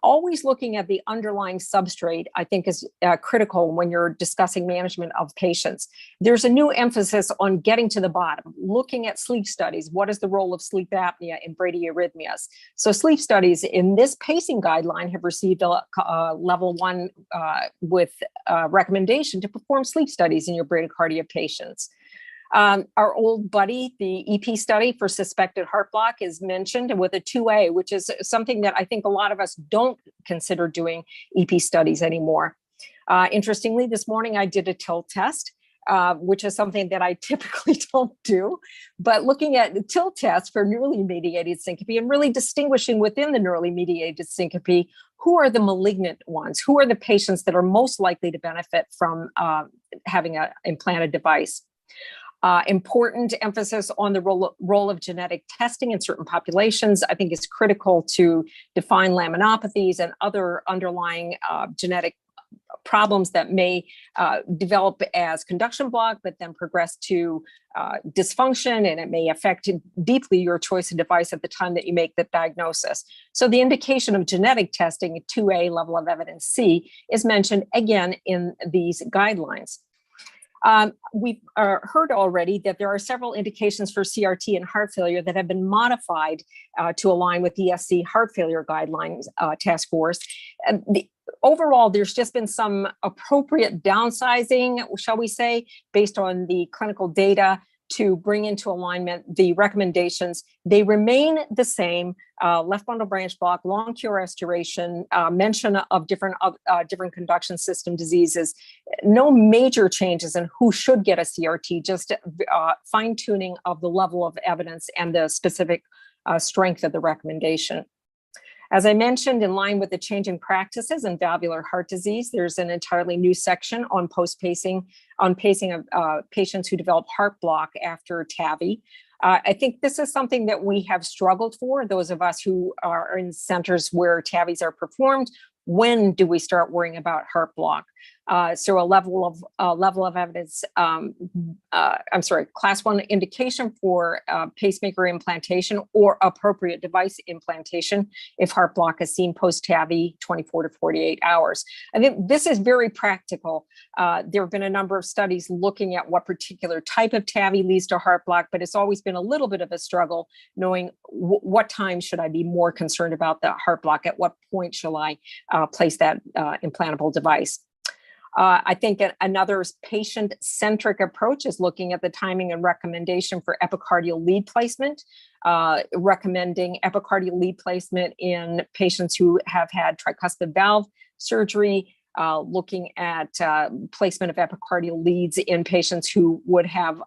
H: Always looking at the underlying substrate, I think, is critical when you're discussing management of patients. There's a new emphasis on getting to the bottom, looking at sleep studies. What is the role of sleep apnea in bradyarrhythmias? So sleep studies in this pacing guideline have received a level 1 with recommendation to perform sleep studies in your bradycardia patients. Our old buddy, the EP study for suspected heart block, is mentioned with a 2A, which is something that I think a lot of us don't consider doing EP studies anymore. Interestingly, this morning I did a tilt test, which is something that I typically don't do, but looking at the tilt test for neurally mediated syncope and really distinguishing within the neurally mediated syncope, who are the malignant ones? Who are the patients that are most likely to benefit from having an implanted device? Important emphasis on the role of genetic testing in certain populations, I think, is critical to define laminopathies and other underlying genetic problems that may develop as conduction block, but then progress to dysfunction, and it may affect deeply your choice of device at the time that you make the diagnosis. So the indication of genetic testing, 2A, level of evidence C, is mentioned again in these guidelines. We've heard already that there are several indications for CRT and heart failure that have been modified to align with ESC heart failure guidelines task force. Overall, there's just been some appropriate downsizing, shall we say, based on the clinical data to bring into alignment the recommendations. They remain the same: left bundle branch block, long QRS restoration, mention of different conduction system diseases. No major changes in who should get a CRT, just fine tuning of the level of evidence and the specific strength of the recommendation. As I mentioned, in line with the changing practices in valvular heart disease, there's an entirely new section on post-pacing, on pacing of patients who develop heart block after TAVI. I think this is something that we have struggled for, those of us who are in centers where TAVIs are performed. When do we start worrying about heart block? So a level of evidence, class 1 indication for pacemaker implantation or appropriate device implantation if heart block is seen post-TAVI 24 to 48 hours. I think this is very practical. There have been a number of studies looking at what particular type of TAVI leads to heart block, but it's always been a little bit of a struggle knowing what time should I be more concerned about the heart block, at what point shall I place that implantable device. I think another patient-centric approach is looking at the timing and recommendation for epicardial lead placement, recommending epicardial lead placement in patients who have had tricuspid valve surgery, looking at placement of epicardial leads in patients who would have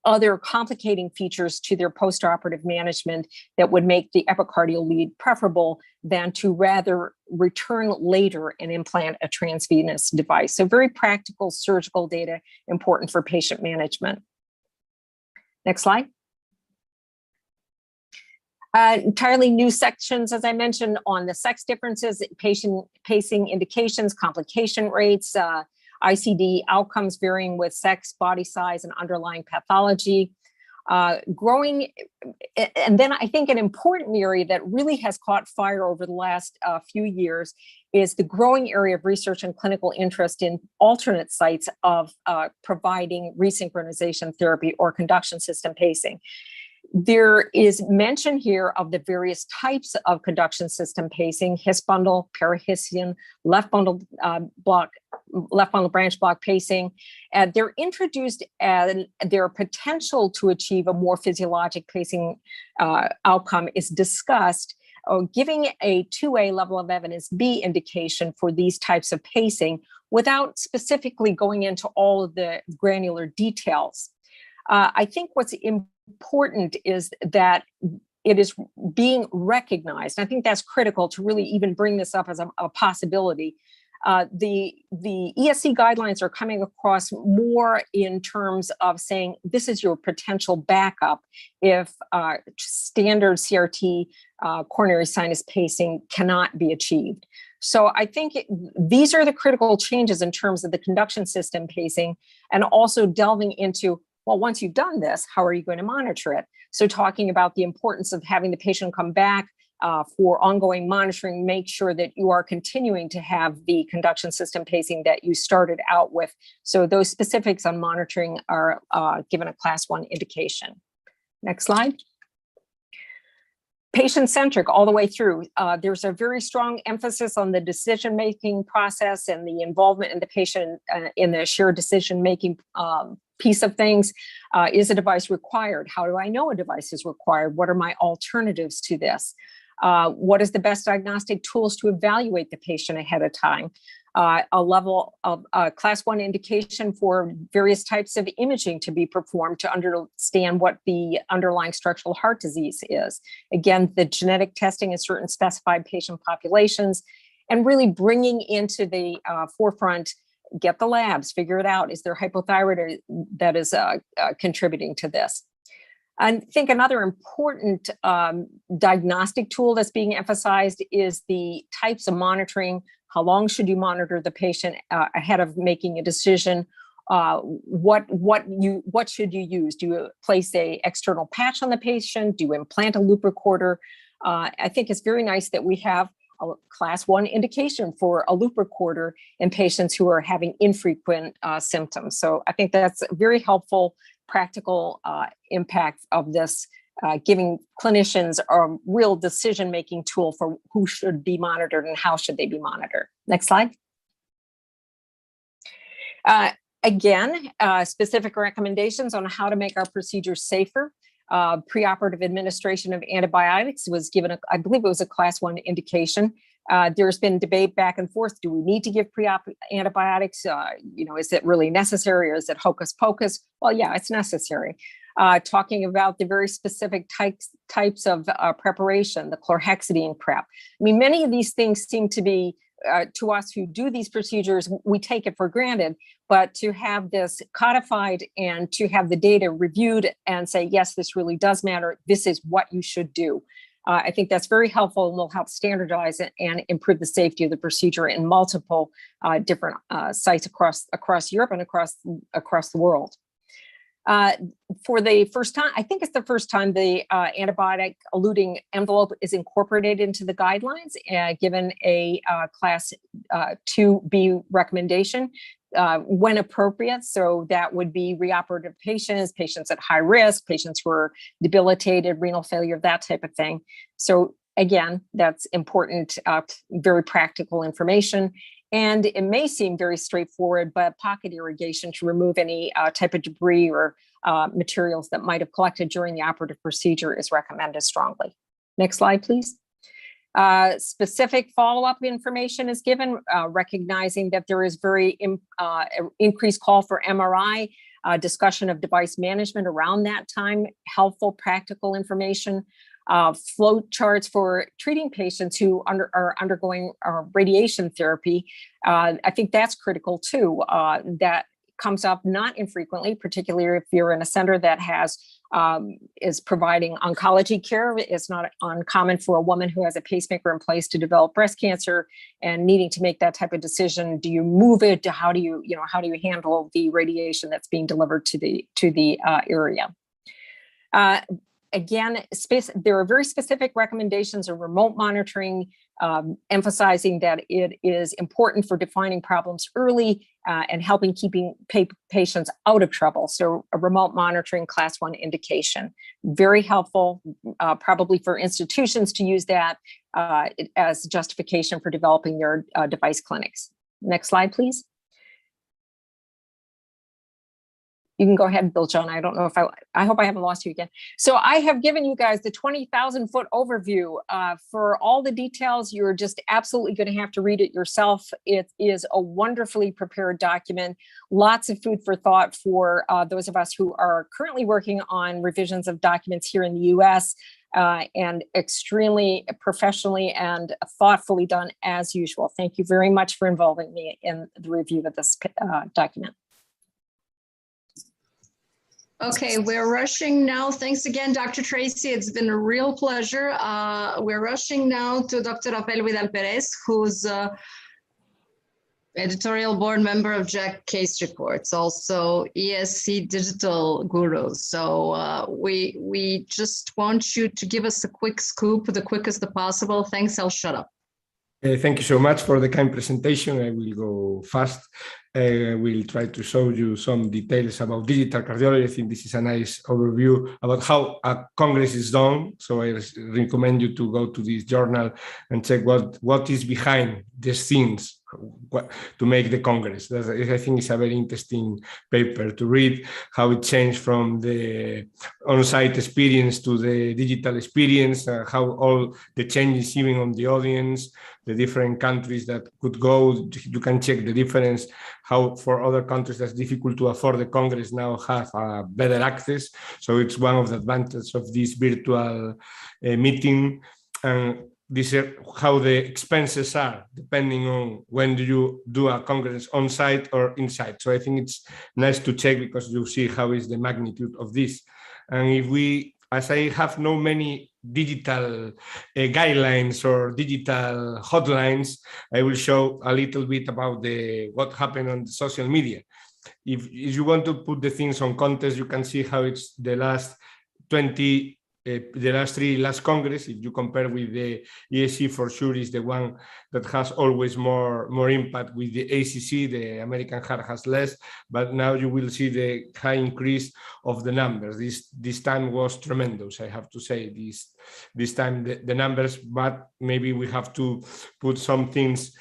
H: other complicating features to their postoperative management that would make the epicardial lead preferable than to rather return later and implant a transvenous device. So very practical surgical data, important for patient management. Next slide. Entirely new sections, as I mentioned, on the sex differences, patient pacing indications, complication rates, ICD outcomes varying with sex, body size, and underlying pathology. growing, and then I think an important area that really has caught fire over the last few years is the growing area of research and clinical interest in alternate sites of providing resynchronization therapy or conduction system pacing. There is mention here of the various types of conduction system pacing: His bundle, parahissian, left bundle branch block pacing. They're introduced and their potential to achieve a more physiologic pacing outcome is discussed, giving a 2A level of evidence B indication for these types of pacing without specifically going into all of the granular details. I think what's important is that it is being recognized. I think that's critical to really even bring this up as a possibility. The ESC guidelines are coming across more in terms of saying this is your potential backup if standard CRT coronary sinus pacing cannot be achieved. So I think these are the critical changes in terms of the conduction system pacing, and also delving into, well, once you've done this, how are you going to monitor it? So talking about the importance of having the patient come back for ongoing monitoring, make sure that you are continuing to have the conduction system pacing that you started out with. So those specifics on monitoring are given a class 1 indication. Next slide. Patient-centric all the way through. There's a very strong emphasis on the decision-making process and the involvement in the patient in the shared decision-making piece of things. Is a device required? How do I know a device is required? What are my alternatives to this? What is the best diagnostic tools to evaluate the patient ahead of time? A level of class 1 indication for various types of imaging to be performed to understand what the underlying structural heart disease is. Again, the genetic testing in certain specified patient populations, and really bringing into the forefront, get the labs, figure it out. Is there hypothyroid that is contributing to this? I think another important diagnostic tool that's being emphasized is the types of monitoring. How long should you monitor the patient ahead of making a decision? What should you use? Do you place a external patch on the patient? Do you implant a loop recorder? I think it's very nice that we have a class 1 indication for a loop recorder in patients who are having infrequent symptoms. So I think that's a very helpful practical impact of this, giving clinicians a real decision-making tool for who should be monitored and how should they be monitored. Next slide. Again, specific recommendations on how to make our procedures safer. Preoperative administration of antibiotics was given, I believe it was a class 1 indication. There's been debate back and forth. Do we need to give pre-op antibiotics? Is it really necessary, or is it hocus pocus? Well, yeah, it's necessary. Talking about the very specific types of preparation, the chlorhexidine prep. I mean, many of these things seem to be, to us who do these procedures, we take it for granted, but to have this codified and to have the data reviewed and say, yes, this really does matter, this is what you should do. I think that's very helpful and will help standardize it and improve the safety of the procedure in multiple different sites across Europe and across the world. For the first time, I think it's the first time the antibiotic eluting envelope is incorporated into the guidelines, given a class 2B recommendation when appropriate. So that would be reoperative patients, patients at high risk, patients who are debilitated, renal failure, that type of thing. So again, that's important, very practical information. And it may seem very straightforward, but pocket irrigation to remove any type of debris or materials that might have collected during the operative procedure is recommended strongly. Next slide, please. Specific follow-up information is given, recognizing that there is very increased call for MRI, discussion of device management around that time, helpful practical information, flow charts for treating patients who are undergoing radiation therapy. I think that's critical too. That comes up not infrequently, particularly if you're in a center that is providing oncology care. It's not uncommon for a woman who has a pacemaker in place to develop breast cancer and needing to make that type of decision. Do you move it? How do you handle the radiation that's being delivered to the area? Again, there are very specific recommendations of remote monitoring, emphasizing that it is important for defining problems early and helping keeping patients out of trouble. So a remote monitoring class 1 indication, very helpful, probably for institutions to use that as justification for developing their device clinics. Next slide, please. You can go ahead, Biljana. I don't know if I hope I haven't lost you again. So I have given you guys the 20,000 foot overview. For all the details, you're just absolutely going to have to read it yourself. It is a wonderfully prepared document, lots of food for thought for those of us who are currently working on revisions of documents here in the US, and extremely professionally and thoughtfully done as usual. Thank you very much for involving me in the review of this document.
E: Okay, we're rushing now. Thanks again, Dr. Tracy. It's been a real pleasure. We're rushing now to Dr. Rafael Vidal-Perez, who's editorial board member of Jack Case Reports, also ESC Digital Guru. So we just want you to give us a quick scoop, the quickest possible. Thanks, I'll shut up.
J: Thank you so much for the kind presentation. I will go fast. We'll try to show you some details about digital cardiology. I think this is a nice overview about how a Congress is done. So I recommend you to go to this journal and check what is behind these things to make the Congress. I think it's a very interesting paper to read, how it changed from the on-site experience to the digital experience, how all the changes even on the audience, the different countries that could go, you can check the difference, how for other countries that's difficult to afford the Congress now have better access. So it's one of the advantages of this virtual meeting. And this is how the expenses are, depending on when do you do a Congress on-site or inside. So I think it's nice to check because you see how is the magnitude of this. And if we, as I have no many digital guidelines or digital hotlines, I will show a little bit about what happened on the social media. If you want to put the things on context, you can see how it's the last 20 the last three Congress. If you compare with the ESC, for sure is the one that has always more impact. With the ACC, the American Heart has less, but now you will see the high increase of the numbers. This time was tremendous, I have to say. This time the numbers, but maybe we have to put some things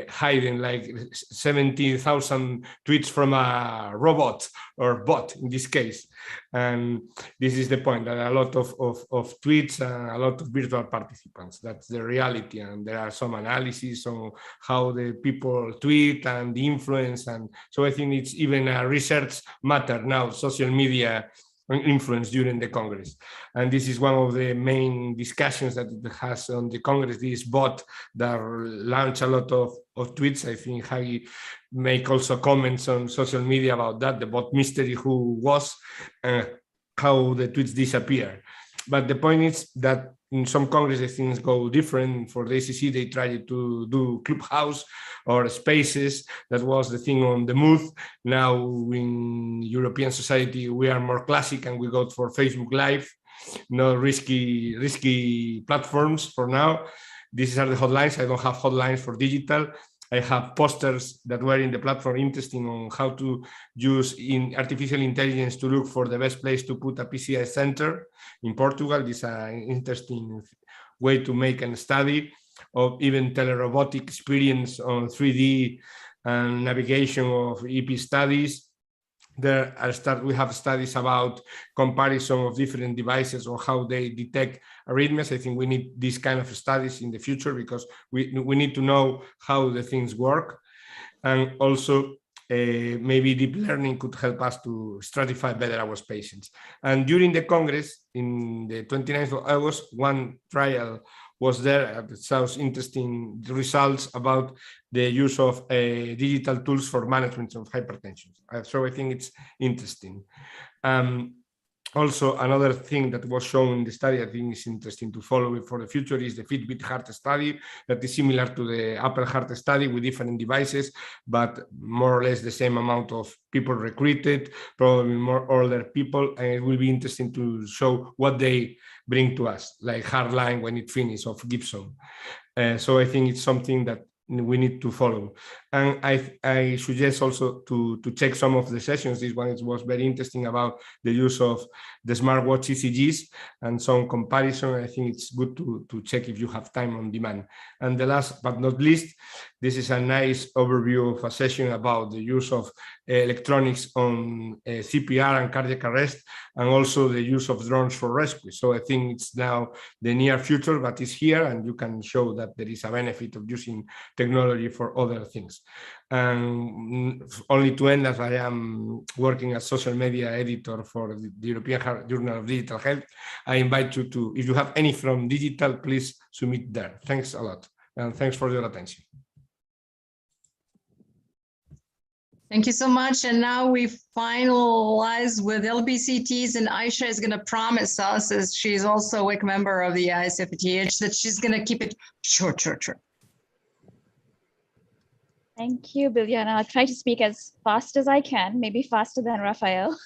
J: hiding, like 17,000 tweets from a robot or bot in this case. And this is the point, that a lot of tweets and a lot of virtual participants. That's the reality. And there are some analysis on how the people tweet and the influence. And so I think it's even a research matter now, social media influence during the Congress. And this is one of the main discussions that it has on the Congress, this bot that launched a lot of tweets. I think Hany make also comments on social media about that, the bot mystery, who was, how the tweets disappear. But the point is that in some Congresses things go different. For the ACC, they tried to do Clubhouse or Spaces. That was the thing on the move. Now in European society, we are more classic and we go for Facebook Live. No risky platforms for now. These are the hotlines. I don't have hotlines for digital. I have posters that were in the platform interesting on how to use artificial intelligence to look for the best place to put a PCI center in Portugal. This is an interesting way to make a study of even telerobotic experience on 3D and navigation of EP studies. We have studies about comparison of different devices or how they detect arrhythmias. I think we need these kind of studies in the future because we need to know how the things work. And also maybe deep learning could help us to stratify better our patients. And during the Congress, in the 29th of August, one trial was there. It sounds interesting, the results about the use of digital tools for management of hypertension. So I think it's interesting. Also, another thing that was shown in the study, I think is interesting to follow it for the future, is the Fitbit heart study that is similar to the Apple heart study with different devices, but more or less the same amount of people recruited, probably more older people, and it will be interesting to show what they bring to us, like Hardline when it finishes of Gibson. So I think it's something that we need to follow. And I suggest also to check some of the sessions. This one was very interesting about the use of the smartwatch ECGs and some comparison. I think it's good to check if you have time on demand. And the last but not least, this is a nice overview of a session about the use of electronics on CPR and cardiac arrest, and also the use of drones for rescue. So I think it's now the near future, but it's here, and you can show that there is a benefit of using technology for other things. And only to end, as I am working as social media editor for the European Journal of Digital Health, I invite you to, if you have any from digital, please submit there. Thanks a lot, and thanks for your attention.
E: Thank you so much. And now we finalize with LBCTs, and Aisha is going to promise us, as she's also a WIC member of the ISfTeH, that she's going to keep it short.
K: Thank you, Biljana. I'll try to speak as fast as I can, maybe faster than Raphael.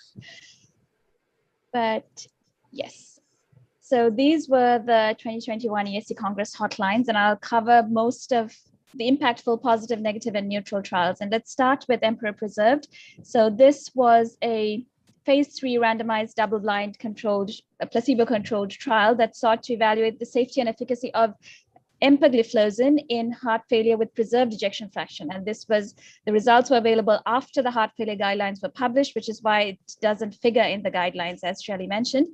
K: But yes, so these were the 2021 ESC Congress hotlines, and I'll cover most of the impactful positive, negative, and neutral trials. And let's start with Emperor Preserved. So this was a phase 3 randomized double-blind controlled, placebo-controlled trial that sought to evaluate the safety and efficacy of empagliflozin in heart failure with preserved ejection fraction. And the results were available after the heart failure guidelines were published, which is why it doesn't figure in the guidelines, as Shelley mentioned.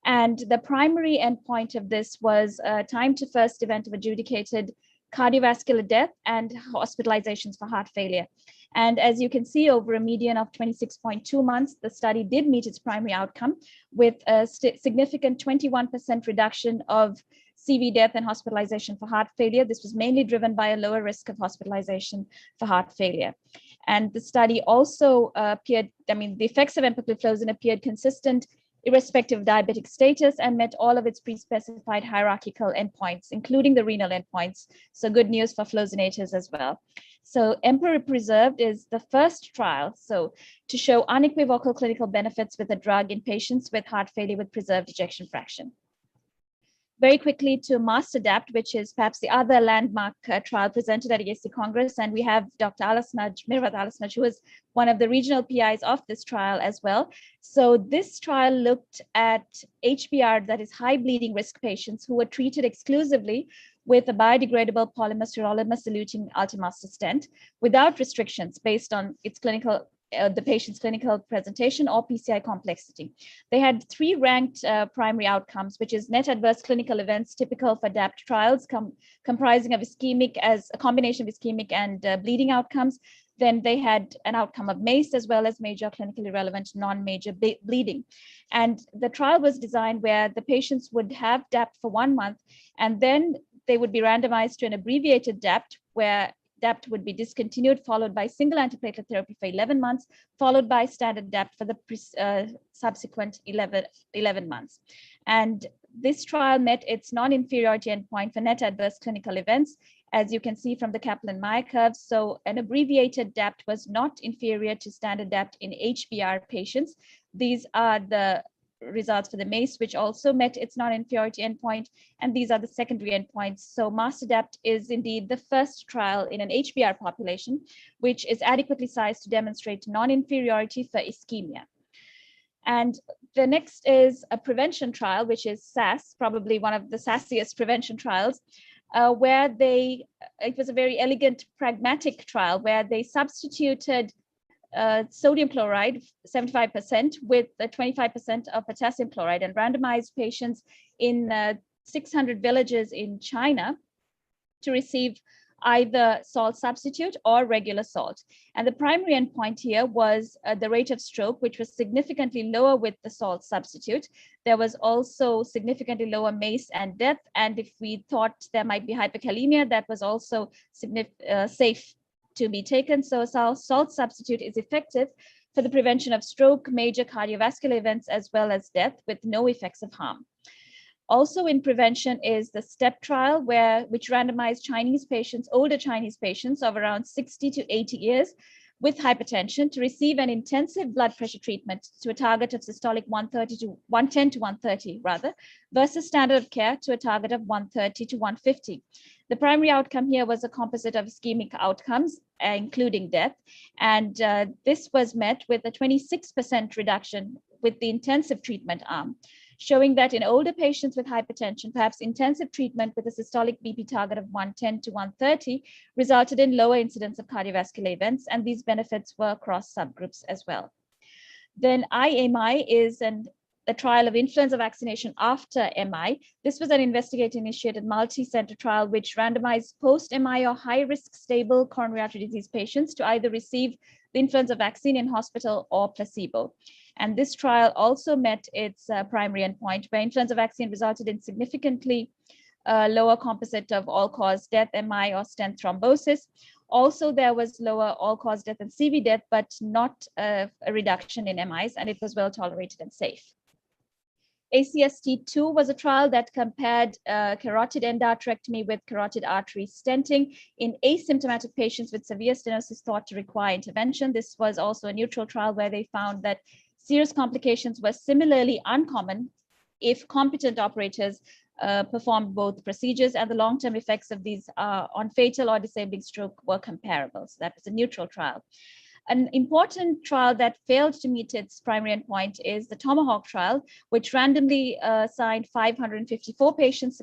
K: And the primary endpoint of this was time to first event of adjudicated cardiovascular death and hospitalizations for heart failure. And as you can see, over a median of 26.2 months, the study did meet its primary outcome with a significant 21% reduction of CV death and hospitalization for heart failure. This was mainly driven by a lower risk of hospitalization for heart failure. And the study also appeared, the effects of empagliflozin appeared consistent irrespective of diabetic status, and met all of its pre-specified hierarchical endpoints, including the renal endpoints. So good news for flozinators as well. So Emperor Preserved is the first trial to show unequivocal clinical benefits with a drug in patients with heart failure with preserved ejection fraction. Very quickly to MasterDAPT, which is perhaps the other landmark trial presented at ESC Congress. And we have Dr. Alasnag, Mirvat Alasnag, who was one of the regional PIs of this trial as well. So this trial looked at HBR, that is high bleeding risk patients, who were treated exclusively with a biodegradable polymer sirolimus eluting ultimaster stent without restrictions based on its clinical the patient's clinical presentation or PCI complexity. They had 3 ranked primary outcomes, which is net adverse clinical events typical for DAPT trials, comprising of ischemic as a combination of ischemic and bleeding outcomes. Then they had an outcome of MACE as well as major clinically relevant non-major bleeding. And the trial was designed where the patients would have DAPT for 1 month, and then they would be randomized to an abbreviated DAPT where DAPT would be discontinued, followed by single antiplatelet therapy for 11 months, followed by standard DAPT for the subsequent 11 months. And this trial met its non-inferiority endpoint for net adverse clinical events, as you can see from the Kaplan-Meier curves. So an abbreviated DAPT was not inferior to standard DAPT in HBR patients. These are the results for the MACE, which also met its non-inferiority endpoint, and these are the secondary endpoints. So MasterDAPT is indeed the first trial in an HBR population, which is adequately sized to demonstrate non-inferiority for ischemia. And the next is a prevention trial, which is SAS, probably one of the sassiest prevention trials, where it was a very elegant, pragmatic trial where they substituted sodium chloride 75% with 25% of potassium chloride and randomized patients in 600 villages in China to receive either salt substitute or regular salt. And the primary endpoint here was the rate of stroke, which was significantly lower with the salt substitute. There was also significantly lower MACE and death. And if we thought there might be hyperkalemia, that was also safe to be taken. So salt substitute is effective for the prevention of stroke, major cardiovascular events, as well as death with no effects of harm. Also in prevention is the STEP trial, which randomized Chinese patients, older Chinese patients of around 60 to 80 years with hypertension to receive an intensive blood pressure treatment to a target of systolic 110 to 130 rather, versus standard of care to a target of 130 to 150. The primary outcome here was a composite of ischemic outcomes, including death. And this was met with a 26% reduction with the intensive treatment arm, showing that in older patients with hypertension, perhaps intensive treatment with a systolic BP target of 110 to 130 resulted in lower incidence of cardiovascular events, and these benefits were across subgroups as well. Then IMI is the trial of influenza vaccination after MI. This was an investigator-initiated multi-center trial which randomized post-MI or high-risk stable coronary artery disease patients to either receive the influenza vaccine in hospital or placebo. And this trial also met its primary endpoint, where influenza vaccine resulted in significantly lower composite of all-cause death, MI, or stent thrombosis. Also, there was lower all-cause death and CV death, but not a reduction in MIs, and it was well tolerated and safe. ACST2 was a trial that compared carotid endarterectomy with carotid artery stenting in asymptomatic patients with severe stenosis thought to require intervention. This was also a neutral trial where they found that serious complications were similarly uncommon if competent operators performed both procedures, and the long-term effects of these on fatal or disabling stroke were comparable. So that was a neutral trial. An important trial that failed to meet its primary endpoint is the Tomahawk trial, which randomly assigned 554 patients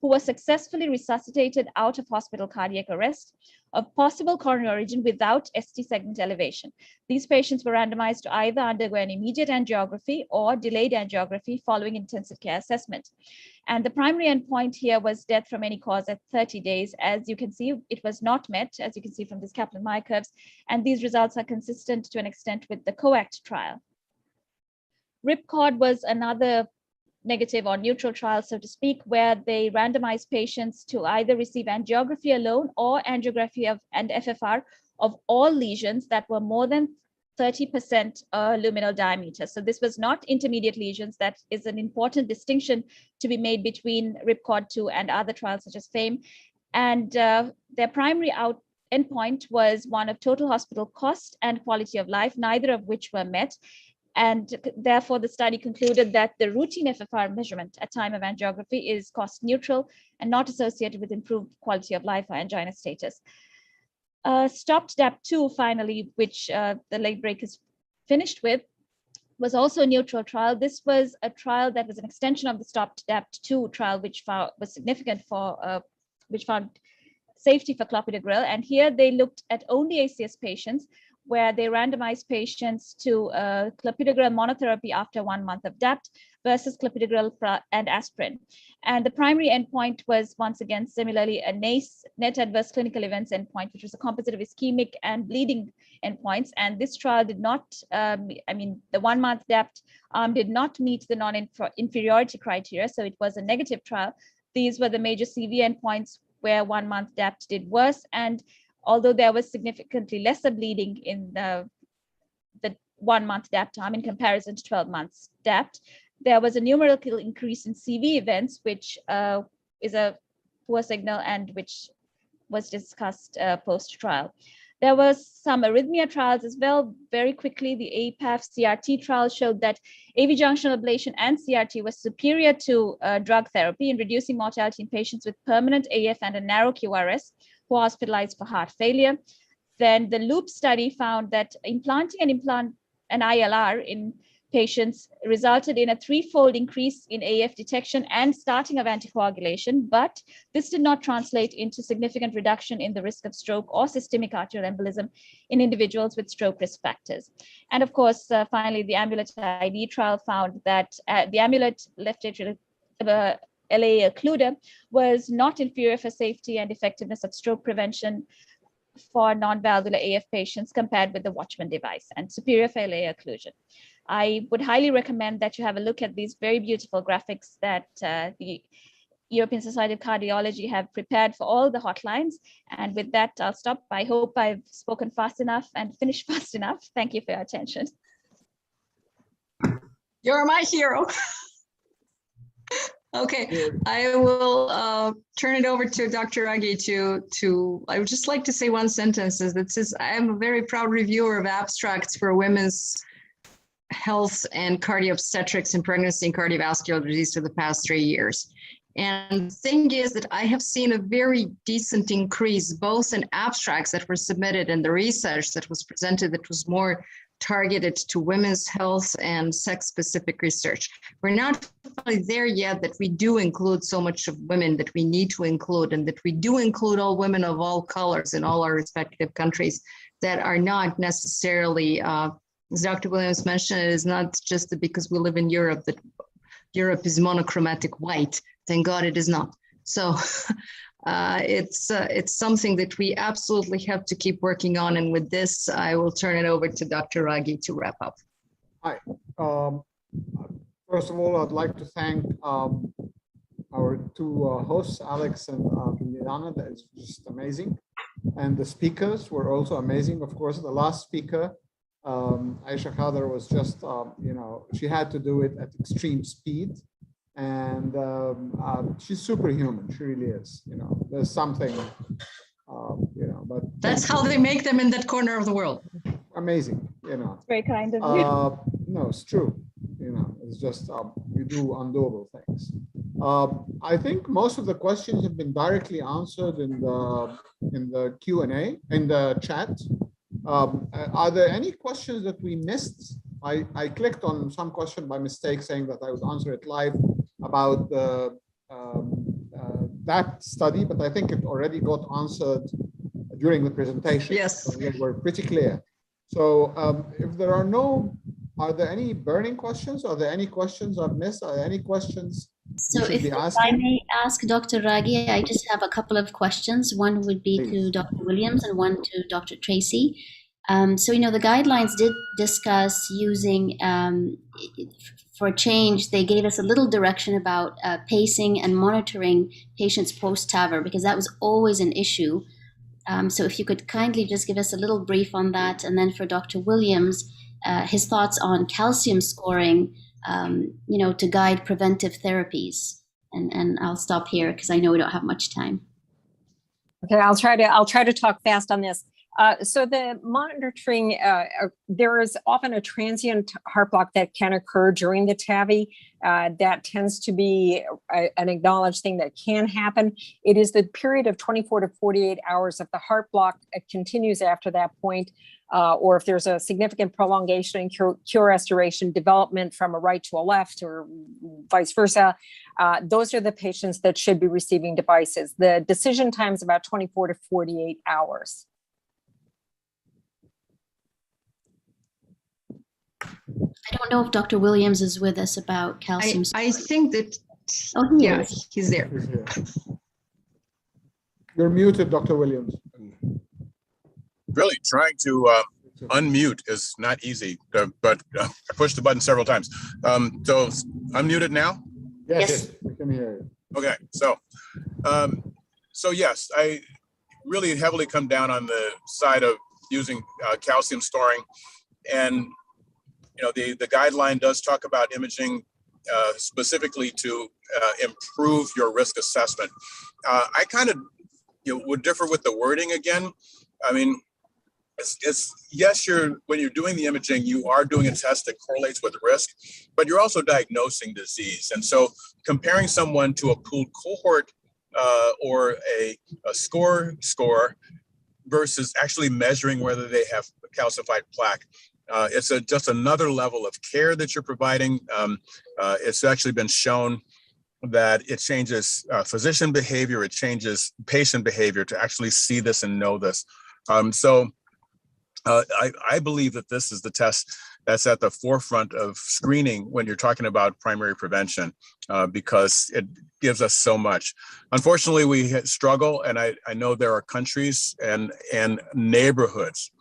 K: who were successfully resuscitated out of hospital cardiac arrest of possible coronary origin without ST segment elevation. These patients were randomized to either undergo an immediate angiography or delayed angiography following intensive care assessment. And the primary endpoint here was death from any cause at 30 days. As you can see, it was not met, as you can see from these Kaplan-Meier curves, and these results are consistent to an extent with the COACT trial. Ripcord was another negative or neutral trial, so to speak, where they randomized patients to either receive angiography alone or angiography and FFR of all lesions that were more than 30% luminal diameter. So this was not intermediate lesions. That is an important distinction to be made between Ripcord 2 and other trials such as FAME. And their primary endpoint was one of total hospital cost and quality of life, neither of which were met. And therefore, the study concluded that the routine FFR measurement at time of angiography is cost neutral and not associated with improved quality of life or angina status. Stopped DAP2, finally, which the late break is finished with, was also a neutral trial. This was a trial that was an extension of the stopped DAP2 trial, which was significant for, which found safety for clopidogrel. And here they looked at only ACS patients, where they randomized patients to clopidogrel monotherapy after 1 month of DAPT versus clopidogrel and aspirin. And the primary endpoint was, once again, similarly a NACE, net adverse clinical events endpoint, which was a composite of ischemic and bleeding endpoints. And this trial did not, the 1 month DAPT did not meet the non-inferiority criteria, so it was a negative trial. These were the major CV endpoints where 1 month DAPT did worse, and although there was significantly lesser bleeding in the 1 month DAPT arm in comparison to 12 months DAPT, there was a numerical increase in CV events, which is a poor signal and which was discussed post-trial. There was some arrhythmia trials as well. Very quickly, the APAF CRT trial showed that AV junctional ablation and CRT was superior to drug therapy in reducing mortality in patients with permanent AF and a narrow QRS who are hospitalized for heart failure. Then the LOOP study found that implanting an ILR in patients resulted in a 3-fold increase in AF detection and starting of anticoagulation, but this did not translate into significant reduction in the risk of stroke or systemic arterial embolism in individuals with stroke risk factors. And of course, finally, the Amulet ID trial found that the Amulet left atrial LA occluder was not inferior for safety and effectiveness of stroke prevention for non-valvular AF patients compared with the Watchman device, and superior for LA occlusion. I would highly recommend that you have a look at these very beautiful graphics that the European Society of Cardiology have prepared for all the hotlines. And with that, I'll stop. I hope I've spoken fast enough and finished fast enough. Thank you for your attention.
E: You're my hero. Okay, I will turn it over to Dr. Ragy I would just like to say one sentence that says, I am a very proud reviewer of abstracts for women's health and cardio-obstetrics and pregnancy and cardiovascular disease for the past 3 years. And the thing is that I have seen a very decent increase, both in abstracts that were submitted and the research that was presented that was more targeted to women's health and sex-specific research. We're not really there yet that we do include so much of women that we need to include, and that we do include all women of all colors in all our respective countries that are not necessarily, as Dr. Williams mentioned, it is not just because we live in Europe that Europe is monochromatic white. Thank God it is not. So it's something that we absolutely have to keep working on. And with this, I will turn it over to Dr. Ragy to wrap up.
D: Hi. First of all, I'd like to thank our two hosts, Alex and Biljana. That is just amazing. And the speakers were also amazing. Of course, the last speaker, Aisha Khader, was just, she had to do it at extreme speed. And she's superhuman. She really is. There's something, but
E: that's how they make them in that corner of the world.
D: Amazing.
K: It's very kind of you.
D: No, it's true. It's just we do undoable things. I think most of the questions have been directly answered in the Q&A, in the chat. Are there any questions that we missed? I clicked on some question by mistake saying that I would answer it live about that study, but I think it already got answered during the presentation.
E: Yes.
D: So we were pretty clear. So if there are there any burning questions? Are there any questions I've missed? Are there any questions?
F: So if I may ask Dr. Ragy, I just have a couple of questions. One would be to Dr. Williams and one to Dr. Tracy. So, the guidelines did discuss using, for a change, they gave us a little direction about pacing and monitoring patients post-TAVR, because that was always an issue. So if you could kindly just give us a little brief on that. And then for Dr. Williams, his thoughts on calcium scoring, to guide preventive therapies. And I'll stop here because I know we don't have much time.
H: Okay, I'll try to talk fast on this. So the monitoring, there is often a transient heart block that can occur during the TAVI. That tends to be an acknowledged thing that can happen. It is the period of 24 to 48 hours. If the heart block continues after that point, or if there's a significant prolongation in cure restoration development from a right to a left or vice versa, those are the patients that should be receiving devices. The decision time is about 24 to 48 hours.
F: I don't know if Dr. Williams is with us about calcium.
E: I think that, he's there.
D: You're muted, Dr. Williams.
L: Really, trying to unmute is not easy, but I pushed the button several times. So unmuted now?
D: Yes, we can hear you.
L: Okay, so yes, I really heavily come down on the side of using calcium storing, and the guideline does talk about imaging specifically to improve your risk assessment. I kind of would differ with the wording again. I mean, yes, when you're doing the imaging, you are doing a test that correlates with risk, but you're also diagnosing disease. And so comparing someone to a pooled cohort or a score versus actually measuring whether they have calcified plaque, it's just another level of care that you're providing. It's actually been shown that it changes physician behavior, it changes patient behavior to actually see this and know this. I believe that this is the test that's at the forefront of screening when you're talking about primary prevention, because it gives us so much. Unfortunately, we struggle, and I know there are countries and neighborhoods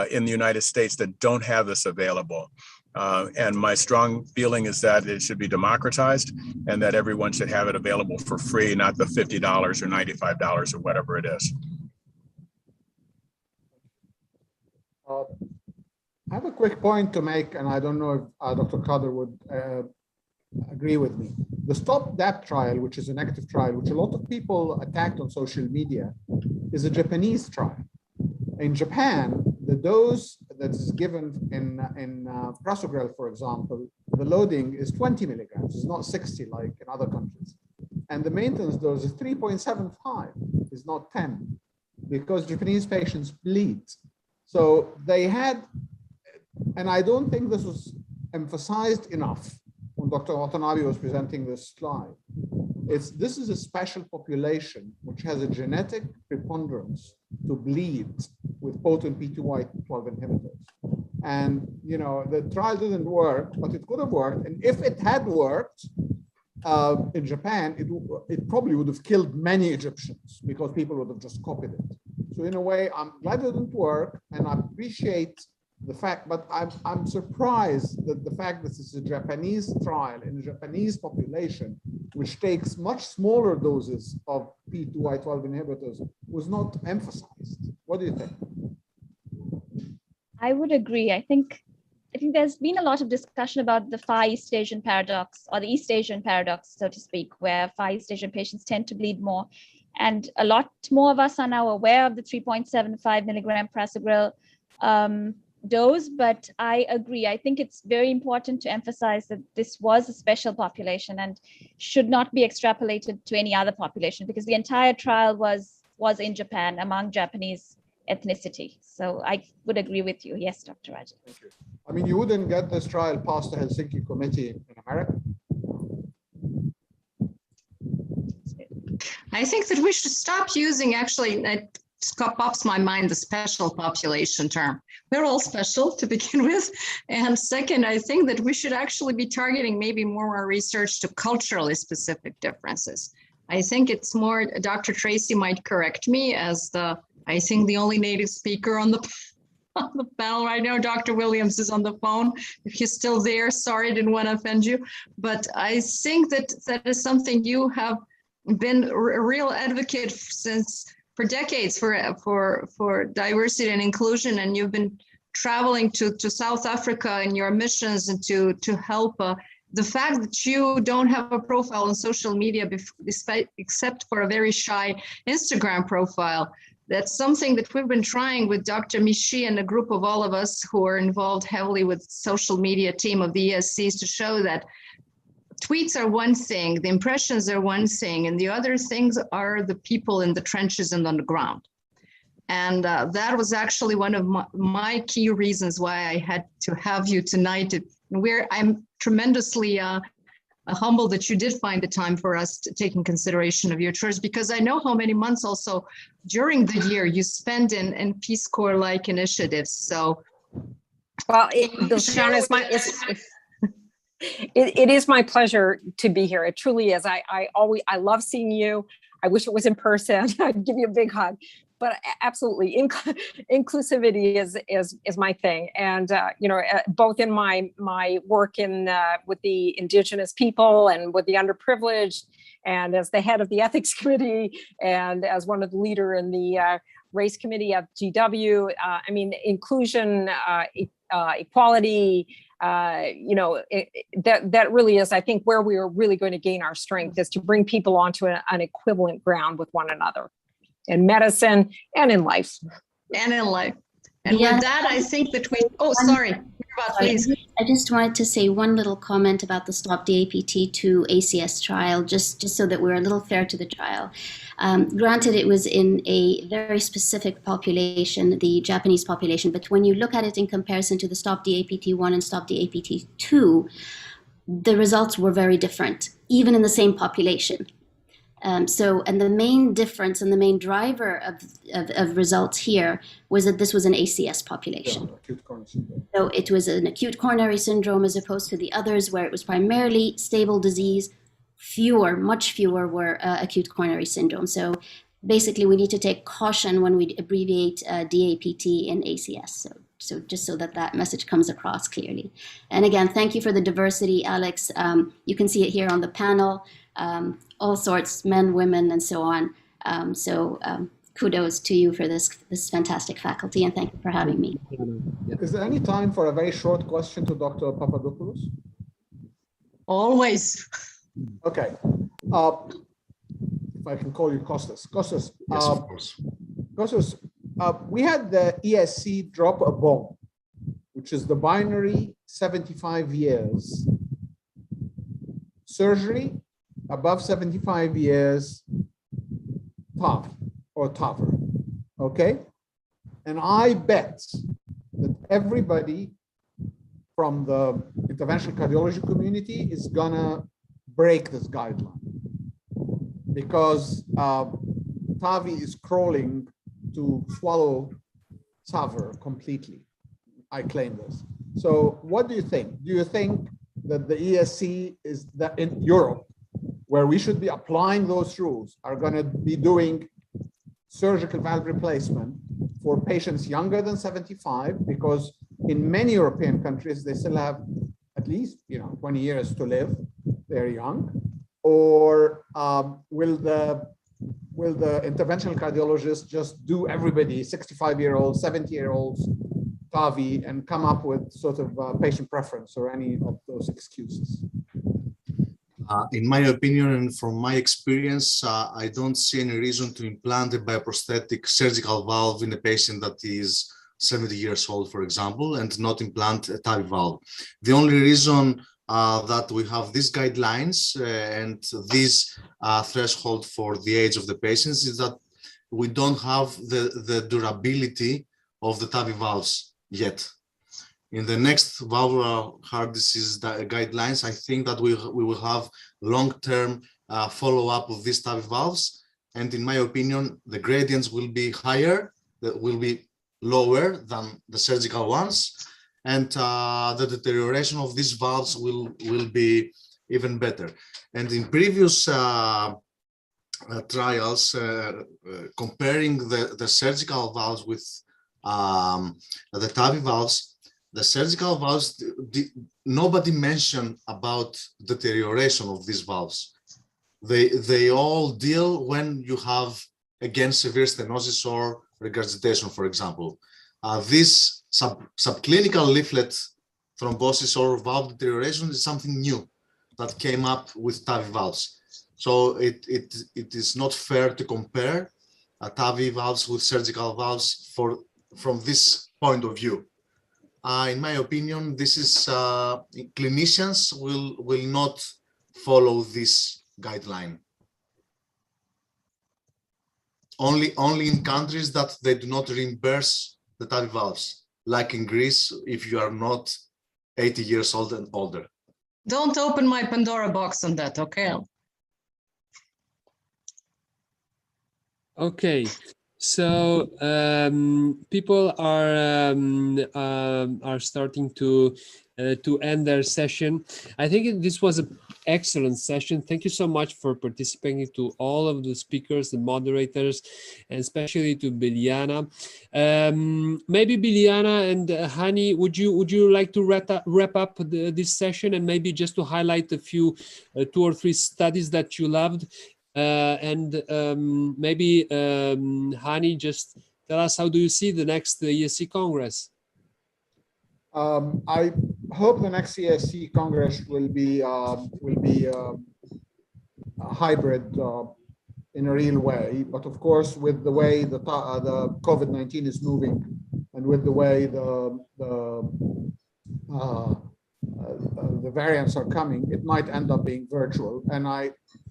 L: in the United States that don't have this available. And my strong feeling is that it should be democratized and that everyone should have it available for free, not the $50 or $95 or whatever it is.
D: I have a quick point to make, and I don't know if Dr. Kader would agree with me. The Stop DAP trial, which is a negative trial, which a lot of people attacked on social media, is a Japanese trial. In Japan, the dose that is given in prasugrel, for example, the loading is 20 milligrams. It's not 60 like in other countries. And the maintenance dose is 3.75, it's not 10, because Japanese patients bleed. So they had, and I don't think this was emphasized enough when Dr. Watanabe was presenting this slide. This is a special population which has a genetic preponderance to bleed with potent P2Y12 inhibitors. And the trial didn't work, but it could have worked. And if it had worked in Japan, it probably would have killed many Egyptians because people would have just copied it. So in a way, I'm glad it didn't work, and I appreciate the fact, but I'm surprised that the fact that this is a Japanese trial in a Japanese population, which takes much smaller doses of P2Y12 inhibitors, was not emphasized. What do you think?
K: I would agree. I think there's been a lot of discussion about the Far East Asian paradox, or the East Asian paradox, so to speak, where Far East Asian patients tend to bleed more. And a lot more of us are now aware of the 3.75 milligram prasugrel dose, but I agree. I think it's very important to emphasize that this was a special population and should not be extrapolated to any other population, because the entire trial was in Japan among Japanese ethnicity. So I would agree with you. Yes, Dr. Ragy.
D: Thank you. I mean, you wouldn't get this trial past the Helsinki Committee in America?
E: I think that we should stop using, actually, it pops my mind, the special population term. We're all special to begin with. And second, I think that we should actually be targeting maybe more research to culturally specific differences. I think it's more, Dr. Tracy might correct me as I think the only native speaker on the panel right now. Dr. Williams is on the phone. If he's still there, sorry, didn't want to offend you. But I think that is something you have been a real advocate for decades for diversity and inclusion, and you've been traveling to South Africa in your missions and to help. The fact that you don't have a profile on social media except for a very shy Instagram profile, that's something that we've been trying with Dr. Mischie and a group of all of us who are involved heavily with social media team of the ESCs to show that tweets are one thing, the impressions are one thing, and the other things are the people in the trenches and on the ground. And that was actually one of my key reasons why I had to have you tonight. I'm tremendously humbled that you did find the time for us to take in consideration of your choice, because I know how many months also during the year you spend in Peace Corps-like initiatives. So,
H: well, Biljana, it is my pleasure to be here. It truly is. I love seeing you. I wish it was in person. I'd give you a big hug. But absolutely, inclusivity is my thing, and both in my work with the Indigenous people and with the underprivileged, and as the head of the ethics committee, and as one of the leader in the race committee of GW. I mean, inclusion, equality. That really is, I think, where we are really going to gain our strength, is to bring people onto an equivalent ground with one another. In medicine and in life.
E: And yeah. With that, I think that sorry, please.
F: I just wanted to say one little comment about the Stop DAPT to ACS trial, just so that we're a little fair to the trial. Granted, it was in a very specific population, the Japanese population, but when you look at it in comparison to the Stop DAPT1 and Stop DAPT2, the results were very different, even in the same population. And the main difference and the main driver of results here was that this was an ACS population. So it was an acute coronary syndrome as opposed to the others where it was primarily stable disease. Much fewer were acute coronary syndrome. So basically we need to take caution when we abbreviate DAPT in ACS. So just so that message comes across clearly. And again, thank you for the diversity, Alex. You can see it here on the panel, all sorts, men, women, and so on. Kudos to you for this fantastic faculty, and thank you for having me.
D: Is there any time for a very short question to Dr. Papadopoulos?
E: Always.
D: Okay. If I can call you Kostas. Kostas,
A: Yes, of course.
D: Kostas, we had the ESC drop a bomb, which is the binary 75 years. Surgery above 75 years, TAV or TAVR, okay? And I bet that everybody from the interventional cardiology community is gonna break this guideline because TAVI is crawling to swallow TAVR completely. I claim this. So what do you think? Do you think that the ESC is that in Europe, where we should be applying those rules, are gonna be doing surgical valve replacement for patients younger than 75, because in many European countries, they still have at least 20 years to live. They're young. Or will the interventional cardiologist just do everybody, 65-year-olds, 70-year-olds, TAVI, and come up with sort of patient preference or any of those excuses?
A: In my opinion and from my experience, I don't see any reason to implant a bioprosthetic surgical valve in a patient that is 70 years old, for example, and not implant a TAVI valve. The only reason that we have these guidelines and this threshold for the age of the patients is that we don't have the durability of the TAVI valves yet. In the next valvular heart disease guidelines, I think that we will have long-term follow-up of these TAVI valves. And in my opinion, the gradients will be higher, that will be lower than the surgical ones. And the deterioration of these valves will be even better. And in previous trials, comparing the surgical valves with the TAVI valves, the surgical valves, nobody mentioned about deterioration of these valves. They all deal when you have, again, severe stenosis or regurgitation, for example. This subclinical leaflet thrombosis or valve deterioration is something new that came up with TAVI valves. So it is not fair to compare TAVI valves with surgical valves from this point of view. In my opinion, this is clinicians will not follow this guideline. Only in countries that they do not reimburse the TAVI valves, like in Greece, if you are not 80 years old and older.
E: Don't open my Pandora box on that, okay?
B: Okay. So people are starting to end their session. I think this was an excellent session. Thank you so much for participating, to all of the speakers, the moderators, and especially to Biljana. Maybe Biljana and Hany, would you like to wrap up this session, and maybe just to highlight a few 2 or 3 studies that you loved? Maybe Hany, just tell us, how do you see the next ESC Congress?
D: I hope the next ESC Congress will be a hybrid in a real way, but of course, with the way the COVID-19 is moving, and with the way the variants are coming, it might end up being virtual. And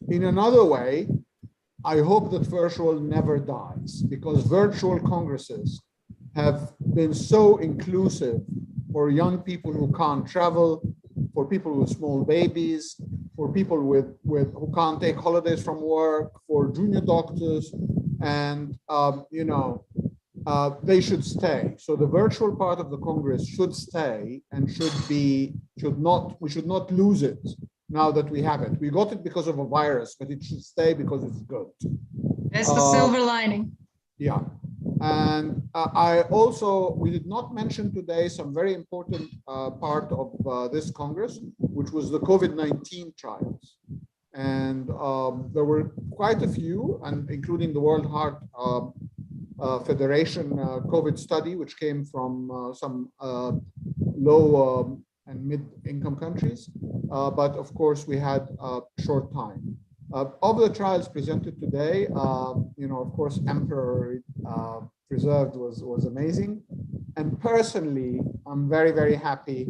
D: in another way, I hope that virtual never dies, because virtual congresses have been so inclusive for young people who can't travel, for people with small babies, for people who can't take holidays from work, for junior doctors, and they should stay. So the virtual part of the Congress should stay, and we should not lose it now that we have it. We got it because of a virus, but it should stay because it's good.
E: That's the silver lining.
D: Yeah. And we did not mention today some very important part of this Congress, which was the COVID-19 trials. And there were quite a few, and including the World Heart Federation COVID study, which came from some low and mid-income countries. But of course, we had a short time. Of the trials presented today, of course, Emperor Preserved was amazing. And personally, I'm very, very happy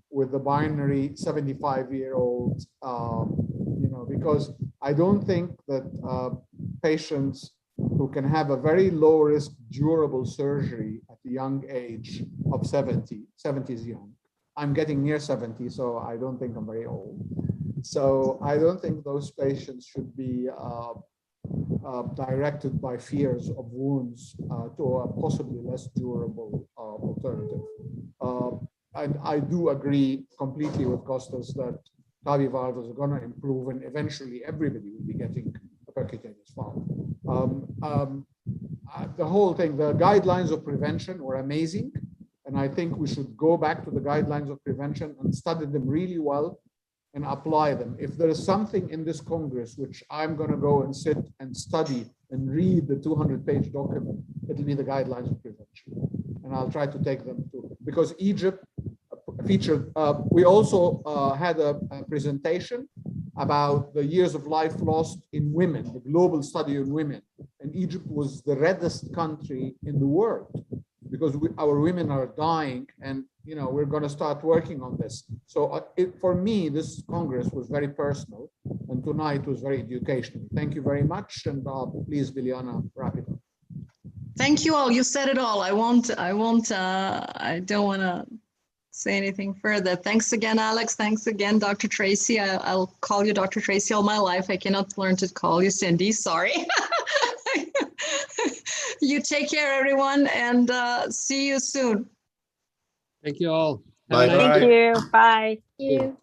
D: with the binary 75-year-old, because I don't think that patients who can have a very low risk, durable surgery at the young age of 70 is young. I'm getting near 70, so I don't think I'm very old. So I don't think those patients should be directed by fears of wounds to a possibly less durable alternative. And I do agree completely with Costas that TAVI valves are going to improve, and eventually everybody will be getting a percutaneous valve. The whole thing, the guidelines of prevention were amazing, and I think we should go back to the guidelines of prevention and study them really well and apply them. If there is something in this Congress which I'm going to go and sit and study and read the 200-page document, it'll be the guidelines of prevention. And I'll try to take them to, because Egypt featured, we also had a presentation about the years of life lost in women, the global study on women. And Egypt was the reddest country in the world because our women are dying, and we're going to start working on this. So for me, this Congress was very personal, and tonight was very educational. Thank you very much, and please, Biljana, wrap it up.
E: Thank you all. You said it all. I don't want to say anything further. Thanks again, Alex. Thanks again, Dr. Tracy. I'll call you Dr. Tracy all my life. I cannot learn to call you Cindy. Sorry. You take care, everyone, and see you soon.
B: Thank you all.
A: Bye.
M: Thank you. Bye.
K: Thank you.